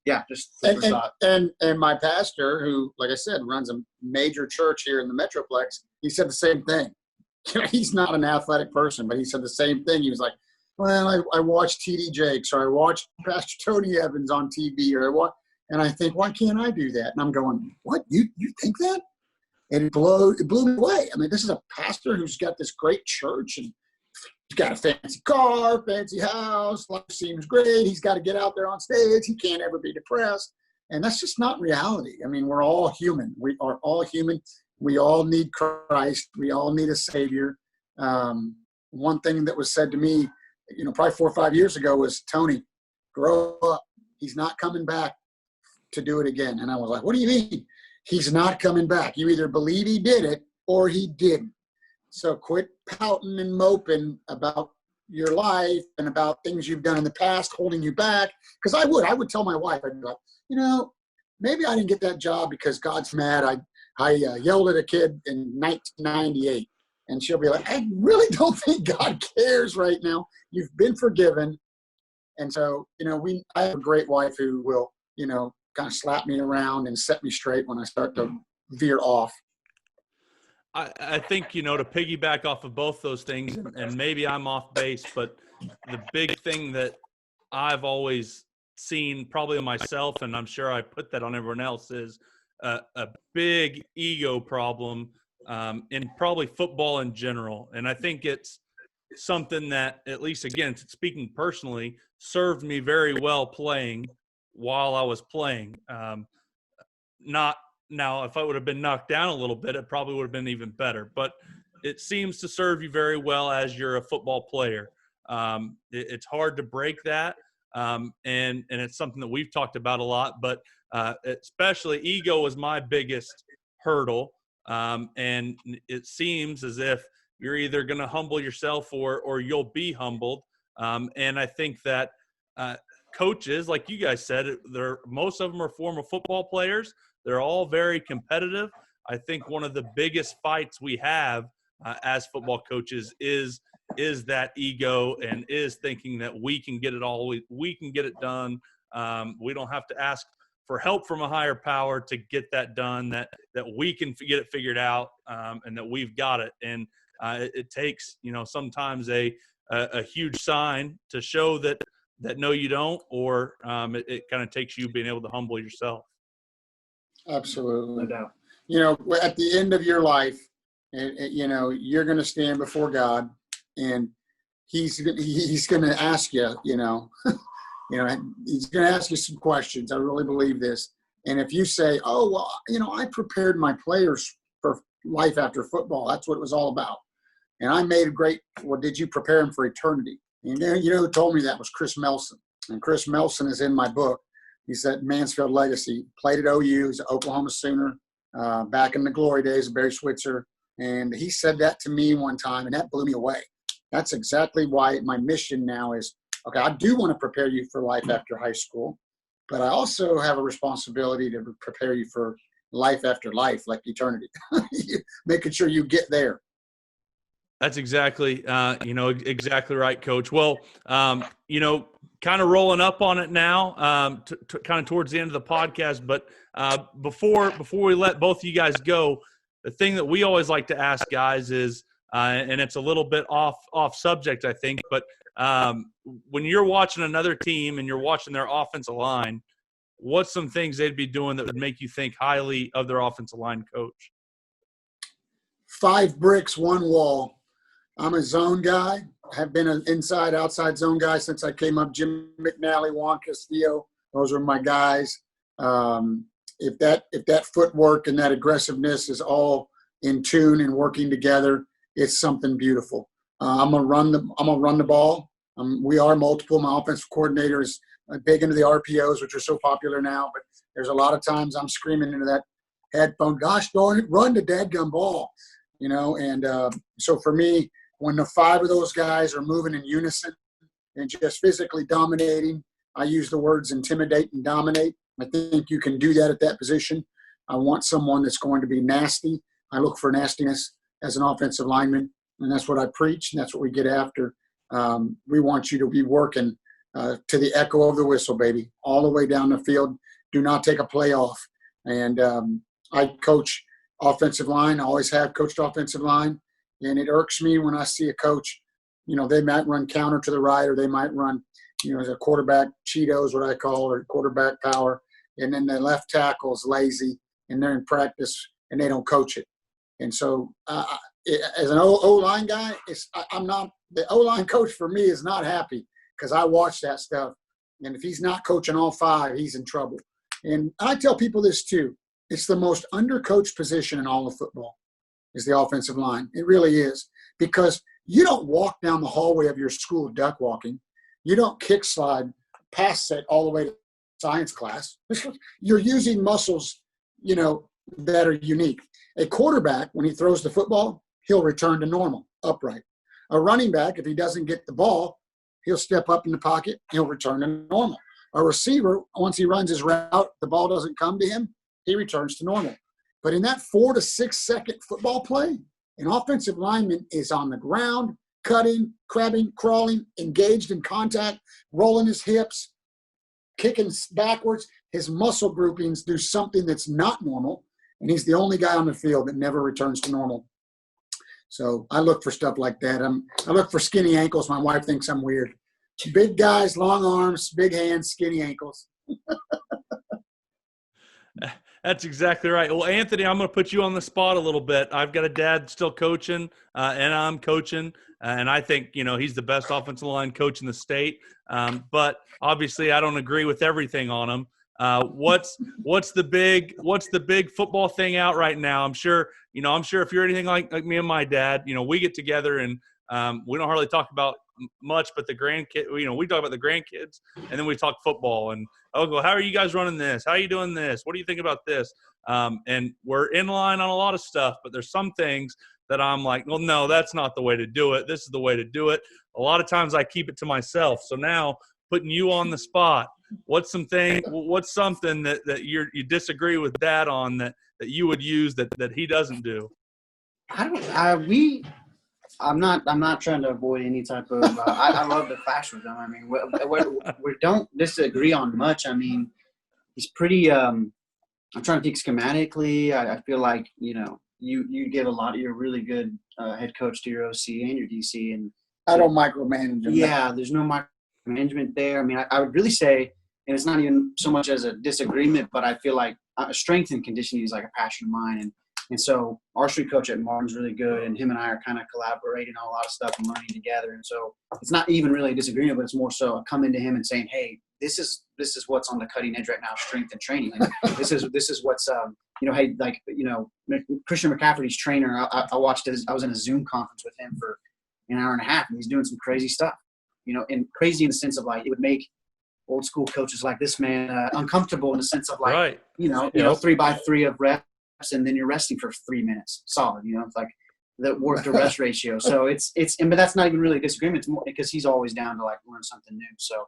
yeah, just food for thought. And my pastor, who, like I said, runs a major church here in the Metroplex, he said the same thing. He's not an athletic person, but he said the same thing. He was like, well, I watch TD Jakes, or I watch Pastor Tony Evans on TV, and I think, why can't I do that? And I'm going, what? You think that? And it blew me away. I mean, this is a pastor who's got this great church, and he's got a fancy car, fancy house, life seems great. He's got to get out there on stage. He can't ever be depressed. And that's just not reality. I mean, we're all human. We are all human. We all need Christ. We all need a Savior. One thing that was said to me, probably 4 or 5 years ago was, Tony, grow up. He's not coming back to do it again. And I was like, what do you mean? He's not coming back. You either believe he did it or he didn't. So quit pouting and moping about your life and about things you've done in the past holding you back. Because I would tell my wife, I'd be like, maybe I didn't get that job because God's mad. I yelled at a kid in 1998. And she'll be like, I really don't think God cares right now. You've been forgiven. And so, I have a great wife who will, kind of slap me around and set me straight when I start to veer off. I think, to piggyback off of both those things, and maybe I'm off base, but the big thing that I've always seen probably in myself, and I'm sure I put that on everyone else, is a big ego problem in probably football in general. And I think it's something that, at least, again, speaking personally, served me very well playing while I was playing. Not now, if I would have been knocked down a little bit, it probably would have been even better. But it seems to serve you very well as you're a football player. It's hard to break that, and it's something that we've talked about a lot. But especially ego was my biggest hurdle, and it seems as if you're either going to humble yourself or you'll be humbled. And I think that coaches, like you guys said, most of them are former football players. They're all very competitive. I think one of the biggest fights we have as football coaches is that ego, and is thinking that we can get it all. We can get it done. We don't have to ask for help from a higher power to get that done, that we can get it figured out, and that we've got it. And it takes, sometimes a huge sign to show that no, you don't, or it kind of takes you being able to humble yourself. Absolutely. No doubt. At the end of your life, you're going to stand before God, and he's going to ask you, he's going to ask you some questions. I really believe this. And if you say, oh, well, I prepared my players for life after football. That's what it was all about. And I made well, did you prepare them for eternity? And who told me that was Chris Melson. And Chris Melson is in my book. He's at Mansfield Legacy, played at OU. He's an Oklahoma Sooner back in the glory days of Barry Switzer. And he said that to me one time, and that blew me away. That's exactly why my mission now is, okay, I do want to prepare you for life after high school, but I also have a responsibility to prepare you for life after life, like eternity, making sure you get there. That's exactly, exactly right, Coach. Well, kind of rolling up on it now, kind of towards the end of the podcast. But before we let both of you guys go, the thing that we always like to ask guys is, and it's a little bit off subject, I think, but when you're watching another team and you're watching their offensive line, what's some things they'd be doing that would make you think highly of their offensive line coach? 5 bricks, 1 wall. I'm a zone guy. Have been an inside, outside zone guy since I came up. Jim McNally, Juan Castillo, those are my guys. If that footwork and that aggressiveness is all in tune and working together, it's something beautiful. I'm gonna run the ball. We are multiple. My offensive coordinator is big into the RPOs, which are so popular now. But there's a lot of times I'm screaming into that headphone, "Gosh darn it, run the dadgum ball!" And so for me, when the 5 of those guys are moving in unison and just physically dominating, I use the words intimidate and dominate. I think you can do that at that position. I want someone that's going to be nasty. I look for nastiness as an offensive lineman, and that's what I preach, and that's what we get after. We want you to be working to the echo of the whistle, baby, all the way down the field. Do not take a play off. And I coach offensive line. I always have coached offensive line. And it irks me when I see a coach, they might run counter to the right, or they might run, as a quarterback Cheetos, what I call, or quarterback power. And then the left tackle is lazy and they're in practice and they don't coach it. And so as an O-line guy, I'm not – the O-line coach for me is not happy because I watch that stuff. And if he's not coaching all 5, he's in trouble. And I tell people this too. It's the most undercoached position in all of football is the offensive line. It really is, because you don't walk down the hallway of your school duck walking. You don't kick slide, pass set all the way to science class. You're using muscles, that are unique. A quarterback, when he throws the football, he'll return to normal, upright. A running back, if he doesn't get the ball, he'll step up in the pocket, he'll return to normal. A receiver, once he runs his route, the ball doesn't come to him, he returns to normal. But in that 4 to 6 second football play, an offensive lineman is on the ground, cutting, crabbing, crawling, engaged in contact, rolling his hips, kicking backwards. His muscle groupings do something that's not normal, and he's the only guy on the field that never returns to normal. So I look for stuff like that. I look for skinny ankles. My wife thinks I'm weird. Big guys, long arms, big hands, skinny ankles. That's exactly right. Well, Anthony, I'm going to put you on the spot a little bit. I've got a dad still coaching, and I'm coaching, and I think he's the best offensive line coach in the state. But obviously, I don't agree with everything on him. What's the big football thing out right now? I'm sure if you're anything like me and my dad, we get together and we don't hardly talk about much, but the grandkid, we talk about the grandkids, and then we talk football. And I'll go, how are you guys running this? How are you doing this? What do you think about this? And we're in line on a lot of stuff, but there's some things that I'm like, well, no, that's not the way to do it. This is the way to do it. A lot of times I keep it to myself. So now putting you on the spot, what's something that you disagree with Dad on that you would use that he doesn't do? I'm not trying to avoid any type of. I love to clash with him. I mean, we don't disagree on much. I mean, he's pretty. I'm trying to think schematically. I feel like you give a lot. You're a really good head coach to your OC and your DC, and I don't micromanage him. Yeah, there's no micromanagement there. I mean, I would really say, and it's not even so much as a disagreement, but I feel like strength and conditioning is like a passion of mine, and so our street coach at Martin's really good, and him and I are kind of collaborating on a lot of stuff and learning together. And so it's not even really a disagreement, but it's more so a coming to him and saying, hey, this is what's on the cutting edge right now, strength and training. And this is what's hey, like, Christian McCafferty's trainer, I watched I was in a Zoom conference with him for an hour and a half, and he's doing some crazy stuff, and crazy in the sense of like it would make old school coaches like this man uncomfortable in the sense of like, right. 3x3 of reps, and then you're resting for 3 minutes solid. It's like, the work to rest ratio. So but that's not even really a disagreement. It's more because he's always down to like learn something new. So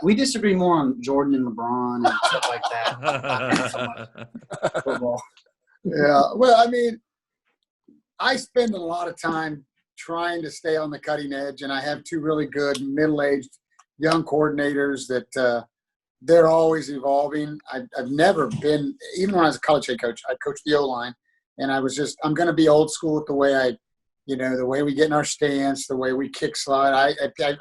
we disagree more on Jordan and LeBron and stuff like that. Not so much football. Yeah. Well, I mean, I spend a lot of time trying to stay on the cutting edge, and I have two really good middle-aged young coordinators that they're always evolving. I've never been, even when I was a college head coach, I coached the O-line, and I'm going to be old school with the way the way we get in our stance, the way we kick slide.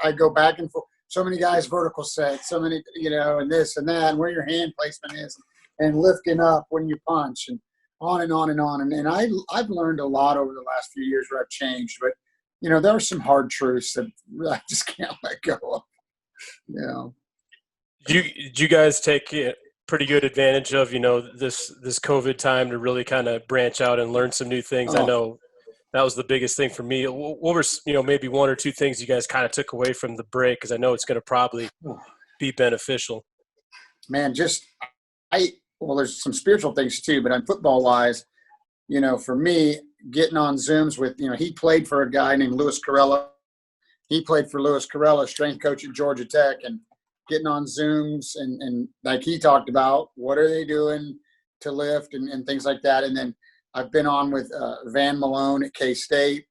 I go back and forth. So many guys vertical set, so many, and this and that, and where your hand placement is, and lifting up when you punch, and on and on and on. And I've learned a lot over the last few years where I've changed, but there are some hard truths that I just can't let go of. You guys take pretty good advantage of this COVID time to really kind of branch out and learn some new things. I know that was the biggest thing for me. What were maybe one or two things you guys kind of took away from the break? Because I know it's going to probably be beneficial. Man, there's some spiritual things too, but on football wise, for me, getting on Zooms with, he played for a guy named Louis Carella. He played for Louis Carella, strength coach at Georgia Tech, and getting on Zooms and like he talked about, what are they doing to lift and things like that. And then I've been on with Van Malone at K-State,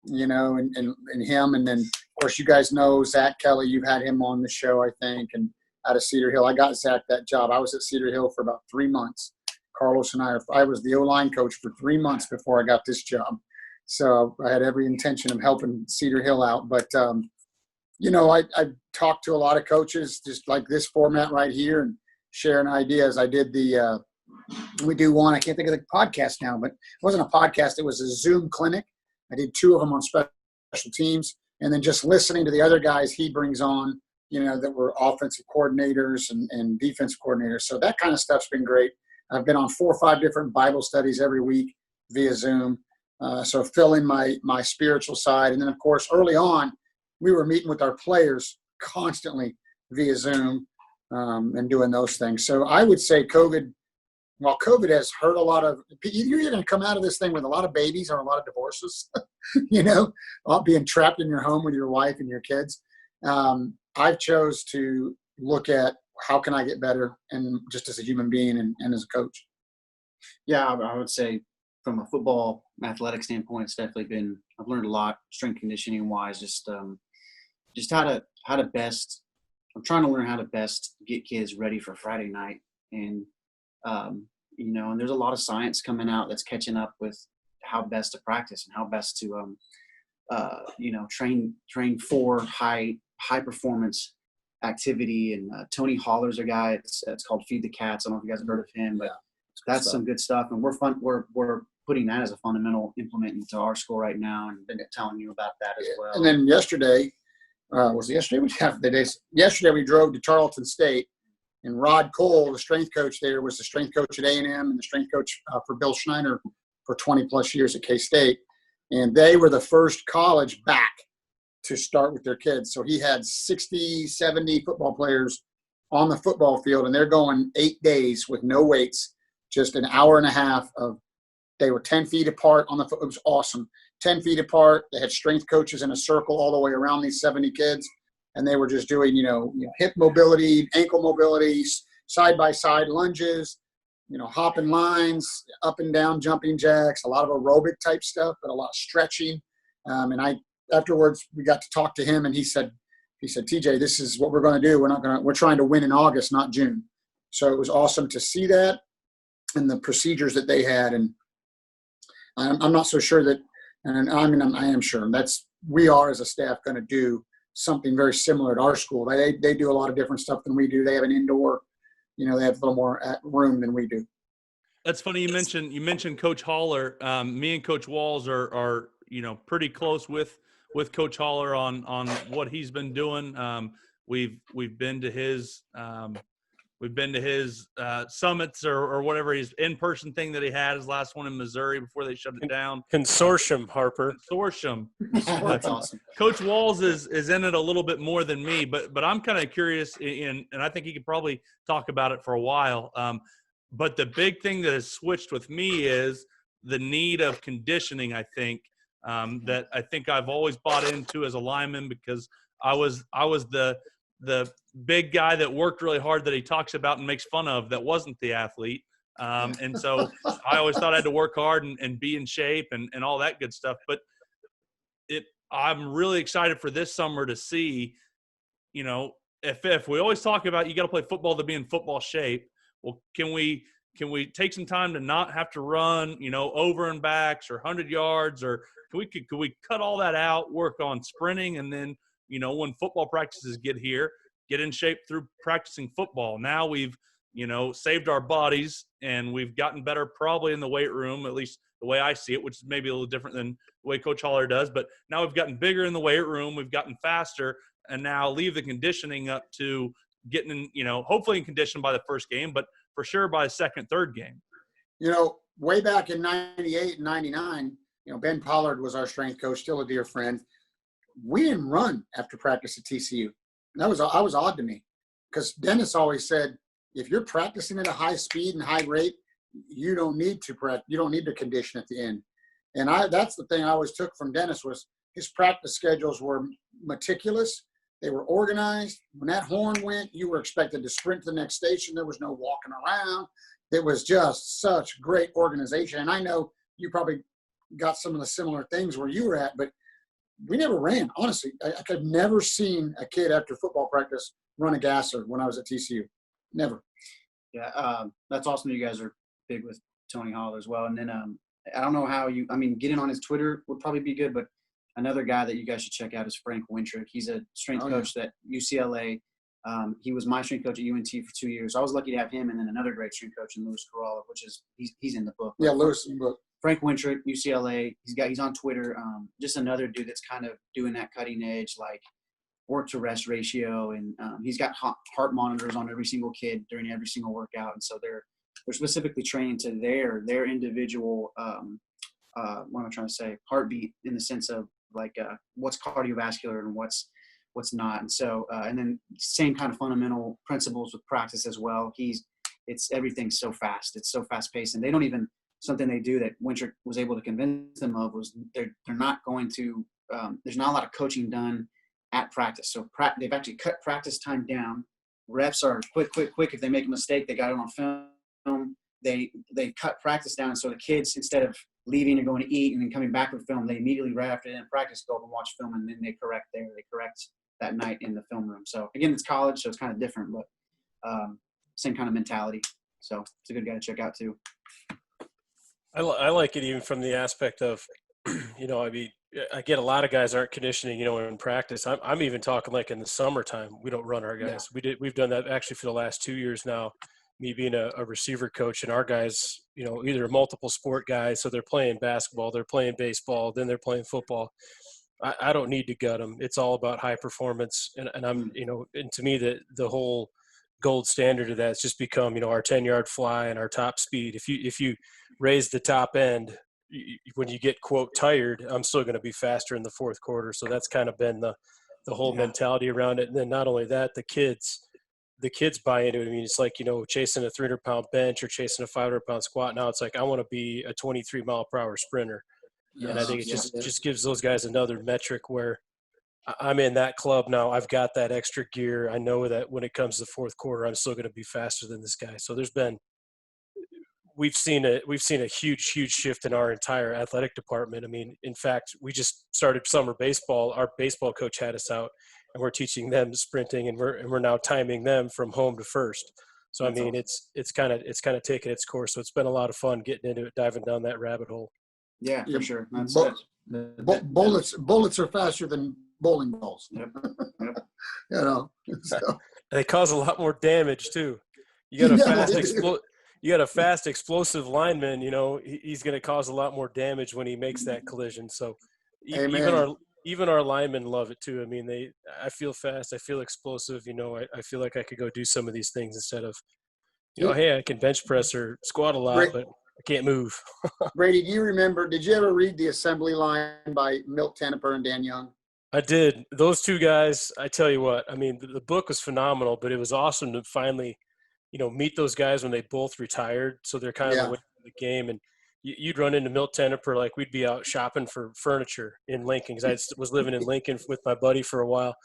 and him. And then, of course, you guys know Zach Kelly. You've had him on the show, I think, and out of Cedar Hill. I got Zach that job. I was at Cedar Hill for about 3 months. Carlos and I was the O-line coach for 3 months before I got this job. So I had every intention of helping Cedar Hill out. But, I talked to a lot of coaches just like this format right here and sharing ideas. I did we do one, I can't think of the podcast now, but it wasn't a podcast. It was a Zoom clinic. I did 2 of them on special teams. And then just listening to the other guys he brings on, that were offensive coordinators and defensive coordinators. So that kind of stuff's been great. I've been on 4 or 5 different Bible studies every week via Zoom. So filling my spiritual side. And then, of course, early on, we were meeting with our players constantly via Zoom and doing those things. So I would say COVID has hurt a lot of – you're going to come out of this thing with a lot of babies or a lot of divorces, being trapped in your home with your wife and your kids. I've chose to look at how can I get better and just as a human being and as a coach. Yeah, I would say from a football athletic standpoint, it's definitely been – I've learned a lot strength conditioning wise, just how to best – I'm trying to learn how to best get kids ready for Friday night. And, and there's a lot of science coming out that's catching up with how best to practice and how best to, train for high performance activity. And Tony Holler's a guy. It's called Feed the Cats. I don't know if you guys have heard of him, but that's some good stuff. And we're putting that as a fundamental implement into our school right now, and been telling you about that as well. And then yesterday, yesterday we drove to Charlton State, and Rod Cole, the strength coach there, was the strength coach at A&M and the strength coach for Bill Schneider for 20 plus years at K-State. And they were the first college back to start with their kids. So he had 60, 70 football players on the football field, and they're going 8 days with no weights, just an hour and a half of, they were 10 feet apart on the foot. It was awesome. 10 feet apart. They had strength coaches in a circle all the way around these 70 kids. And they were just doing, hip mobility, ankle mobility, side-by-side lunges, hopping lines, up and down jumping jacks, a lot of aerobic type stuff, but a lot of stretching. And afterwards we got to talk to him, and he said, TJ, this is what we're going to do. We're trying to win in August, not June. So it was awesome to see that and the procedures that they had. And I'm not so sure that, and I am sure we are as a staff going to do something very similar at our school. They do a lot of different stuff than we do. They have an indoor, they have a little more room than we do. That's funny. You mentioned Coach Haller. Me and Coach Walls are pretty close with Coach Haller on what he's been doing. We've been to his summits or whatever his in-person thing that he had, his last one in Missouri before they shut it down. Consortium, Harper. Consortium. That's awesome. Coach Walls is in it a little bit more than me, but I'm kind of curious, and I think he could probably talk about it for a while. But the big thing that has switched with me is the need of conditioning, I think, that I think I've always bought into as a lineman, because I was the big guy that worked really hard that he talks about and makes fun of, that wasn't the athlete. And so I always thought I had to work hard and be in shape and all that good stuff. But I'm really excited for this summer to see, if we always talk about you got to play football to be in football shape. Well, can we take some time to not have to run, over and backs or 100 yards, or could we cut all that out, work on sprinting, and then, when football practices get here, get in shape through practicing football. Now we've, saved our bodies, and we've gotten better probably in the weight room, at least the way I see it, which is maybe a little different than the way Coach Holler does. But now we've gotten bigger in the weight room, we've gotten faster, and now leave the conditioning up to getting in, hopefully in condition by the first game, but for sure by the second, third game. Way back in 98 and 99, Ben Pollard was our strength coach, still a dear friend. We didn't run after practice at TCU. That was odd to me, because Dennis always said, if you're practicing at a high speed and high rate, you don't need to condition at the end. And that's the thing I always took from Dennis, was his practice schedules were meticulous. They were organized. When that horn went, you were expected to sprint to the next station. There was no walking around. It was just such great organization. And I know you probably got some of the similar things where you were at, but we never ran. Honestly, I could never seen a kid after football practice run a gasser when I was at TCU. Never. Yeah, that's awesome. You guys are big with Tony Holler as well. And then I don't know how getting on his Twitter would probably be good, but another guy that you guys should check out is Frank Wintrick. He's a strength coach at UCLA. He was my strength coach at UNT for 2 years. I was lucky to have him, and then another great strength coach in Lewis Carroll, which is he's in the book. Yeah, Lewis in the book. Frank Wintrick, UCLA. He's on Twitter. Just another dude that's kind of doing that cutting edge, like work to rest ratio, and he's got heart monitors on every single kid during every single workout, and so they're specifically trained to their individual what am I trying to say, heartbeat, in the sense of like what's cardiovascular and what's not. And so and then same kind of fundamental principles with practice as well. Everything's so fast, it's so fast paced, and they don't even, something they do that Wintrick was able to convince them of was they're not going to there's not a lot of coaching done at practice. So they've actually cut practice time down. Reps are quick. If they make a mistake, they got it on film. They cut practice down, so the kids, instead of leaving and going to eat and then coming back with film, they immediately, right after the end of practice, go up and watch film, and then they correct there. They correct that night in the film room. So again, it's college, so it's kind of different, but same kind of mentality. So it's a good guy to check out too. I like it even from the aspect of, I get a lot of guys aren't conditioning, in practice. I'm even talking like in the summertime, we don't run our guys. Yeah. We've done that actually for the last 2 years now, me being a receiver coach, and our guys, either multiple sport guys. So they're playing basketball, they're playing baseball, then they're playing football. I don't need to gut them. It's all about high performance. And I'm, and to me, the whole gold standard of that's just become, our 10-yard fly and our top speed. If you raise the top end, when you get, quote, tired, I'm still going to be faster in the fourth quarter. So that's kind of been the whole mentality around it. And then not only that, the kids buy into it. I mean, it's like, chasing a 300-pound bench or chasing a 500-pound squat. Now it's like, I want to be a 23-mile-per-hour sprinter. Yes. And I think it just gives those guys another metric where I'm in that club now. I've got that extra gear. I know that when it comes to the fourth quarter, I'm still going to be faster than this guy. So we've seen a huge shift in our entire athletic department. I mean, in fact, we just started summer baseball. Our baseball coach had us out, and we're teaching them sprinting, and we're now timing them from home to first. So that's awesome. It's kind of taken its course. So it's been a lot of fun getting into it, diving down that rabbit hole. Yeah, for sure. That's bullets are faster than bowling balls. Yep. So. They cause a lot more damage too. You got a fast explosive lineman, he's going to cause a lot more damage when he makes that collision. So even our linemen love it too. I mean, I feel fast, I feel explosive, I feel like I could go do some of these things instead of, hey, I can bench press or squat a lot, but I can't move. Brady, did you ever read The Assembly Line by Milt Tenniper and Dan Young? I did. Those two guys, I tell you what, I mean, the book was phenomenal, but it was awesome to finally, meet those guys when they both retired. So they're kind of away from the game. And you'd run into Milt Tenneper, like we'd be out shopping for furniture in Lincoln, because I was living in Lincoln with my buddy for a while.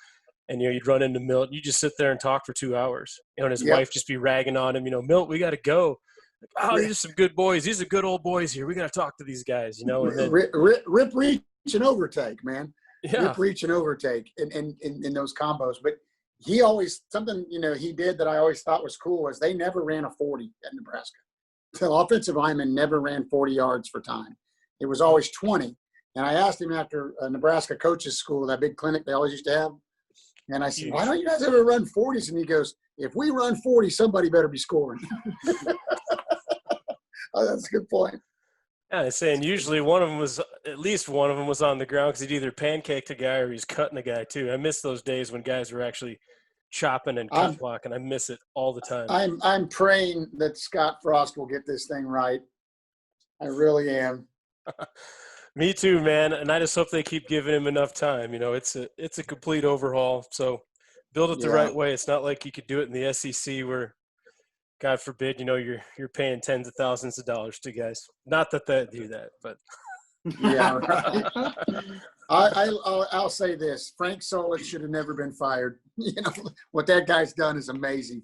And, you'd run into Milt, you just sit there and talk for 2 hours, and his wife just be ragging on him, Milt, we got to go. Like, oh, these are some good boys. These are good old boys here. We got to talk to these guys, and then rip, reach, and overtake, man. Yeah. Rip, reach, and overtake in those combos. But he always, something, he did that I always thought was cool was they never ran a 40 at Nebraska. The offensive lineman never ran 40 yards for time. It was always 20. And I asked him after Nebraska coaches school, that big clinic they always used to have. And I said, why don't you guys ever run 40s? And he goes, if we run 40, somebody better be scoring. Oh, that's a good point. Yeah, I'm saying usually at least one of them was on the ground, because he'd either pancake a guy or he's cutting a guy too. I miss those days when guys were actually chopping and cut blocking. I miss it all the time. I'm praying that Scott Frost will get this thing right. I really am. Me too, man. And I just hope they keep giving him enough time. It's a complete overhaul. So build it the right way. It's not like you could do it in the SEC where, God forbid, you're paying tens of thousands of dollars to guys. Not that they do that, but yeah. Right. I'll say this: Frank Solich should have never been fired. What that guy's done is amazing.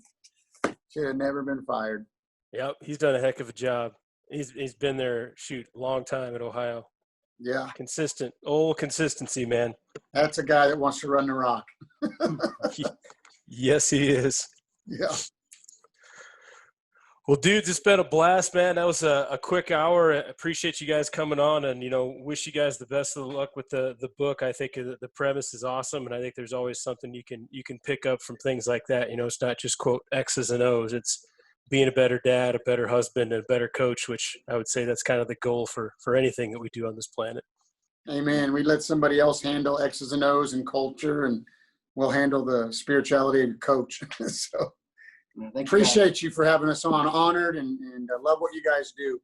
Should have never been fired. Yep, he's done a heck of a job. He's been there a long time at Ohio. Yeah. Consistency, man. That's a guy that wants to run the rock. Yes, he is. Yeah. Well, dudes, it's been a blast, man. That was a quick hour. I appreciate you guys coming on, and, wish you guys the best of luck with the book. I think the premise is awesome, and I think there's always something you can pick up from things like that. It's not just, quote, X's and O's. It's being a better dad, a better husband, and a better coach, which I would say that's kind of the goal for anything that we do on this planet. Amen. We let somebody else handle X's and O's and culture, and we'll handle the spirituality of coach. So appreciate you for having us on. Honored and I love what you guys do.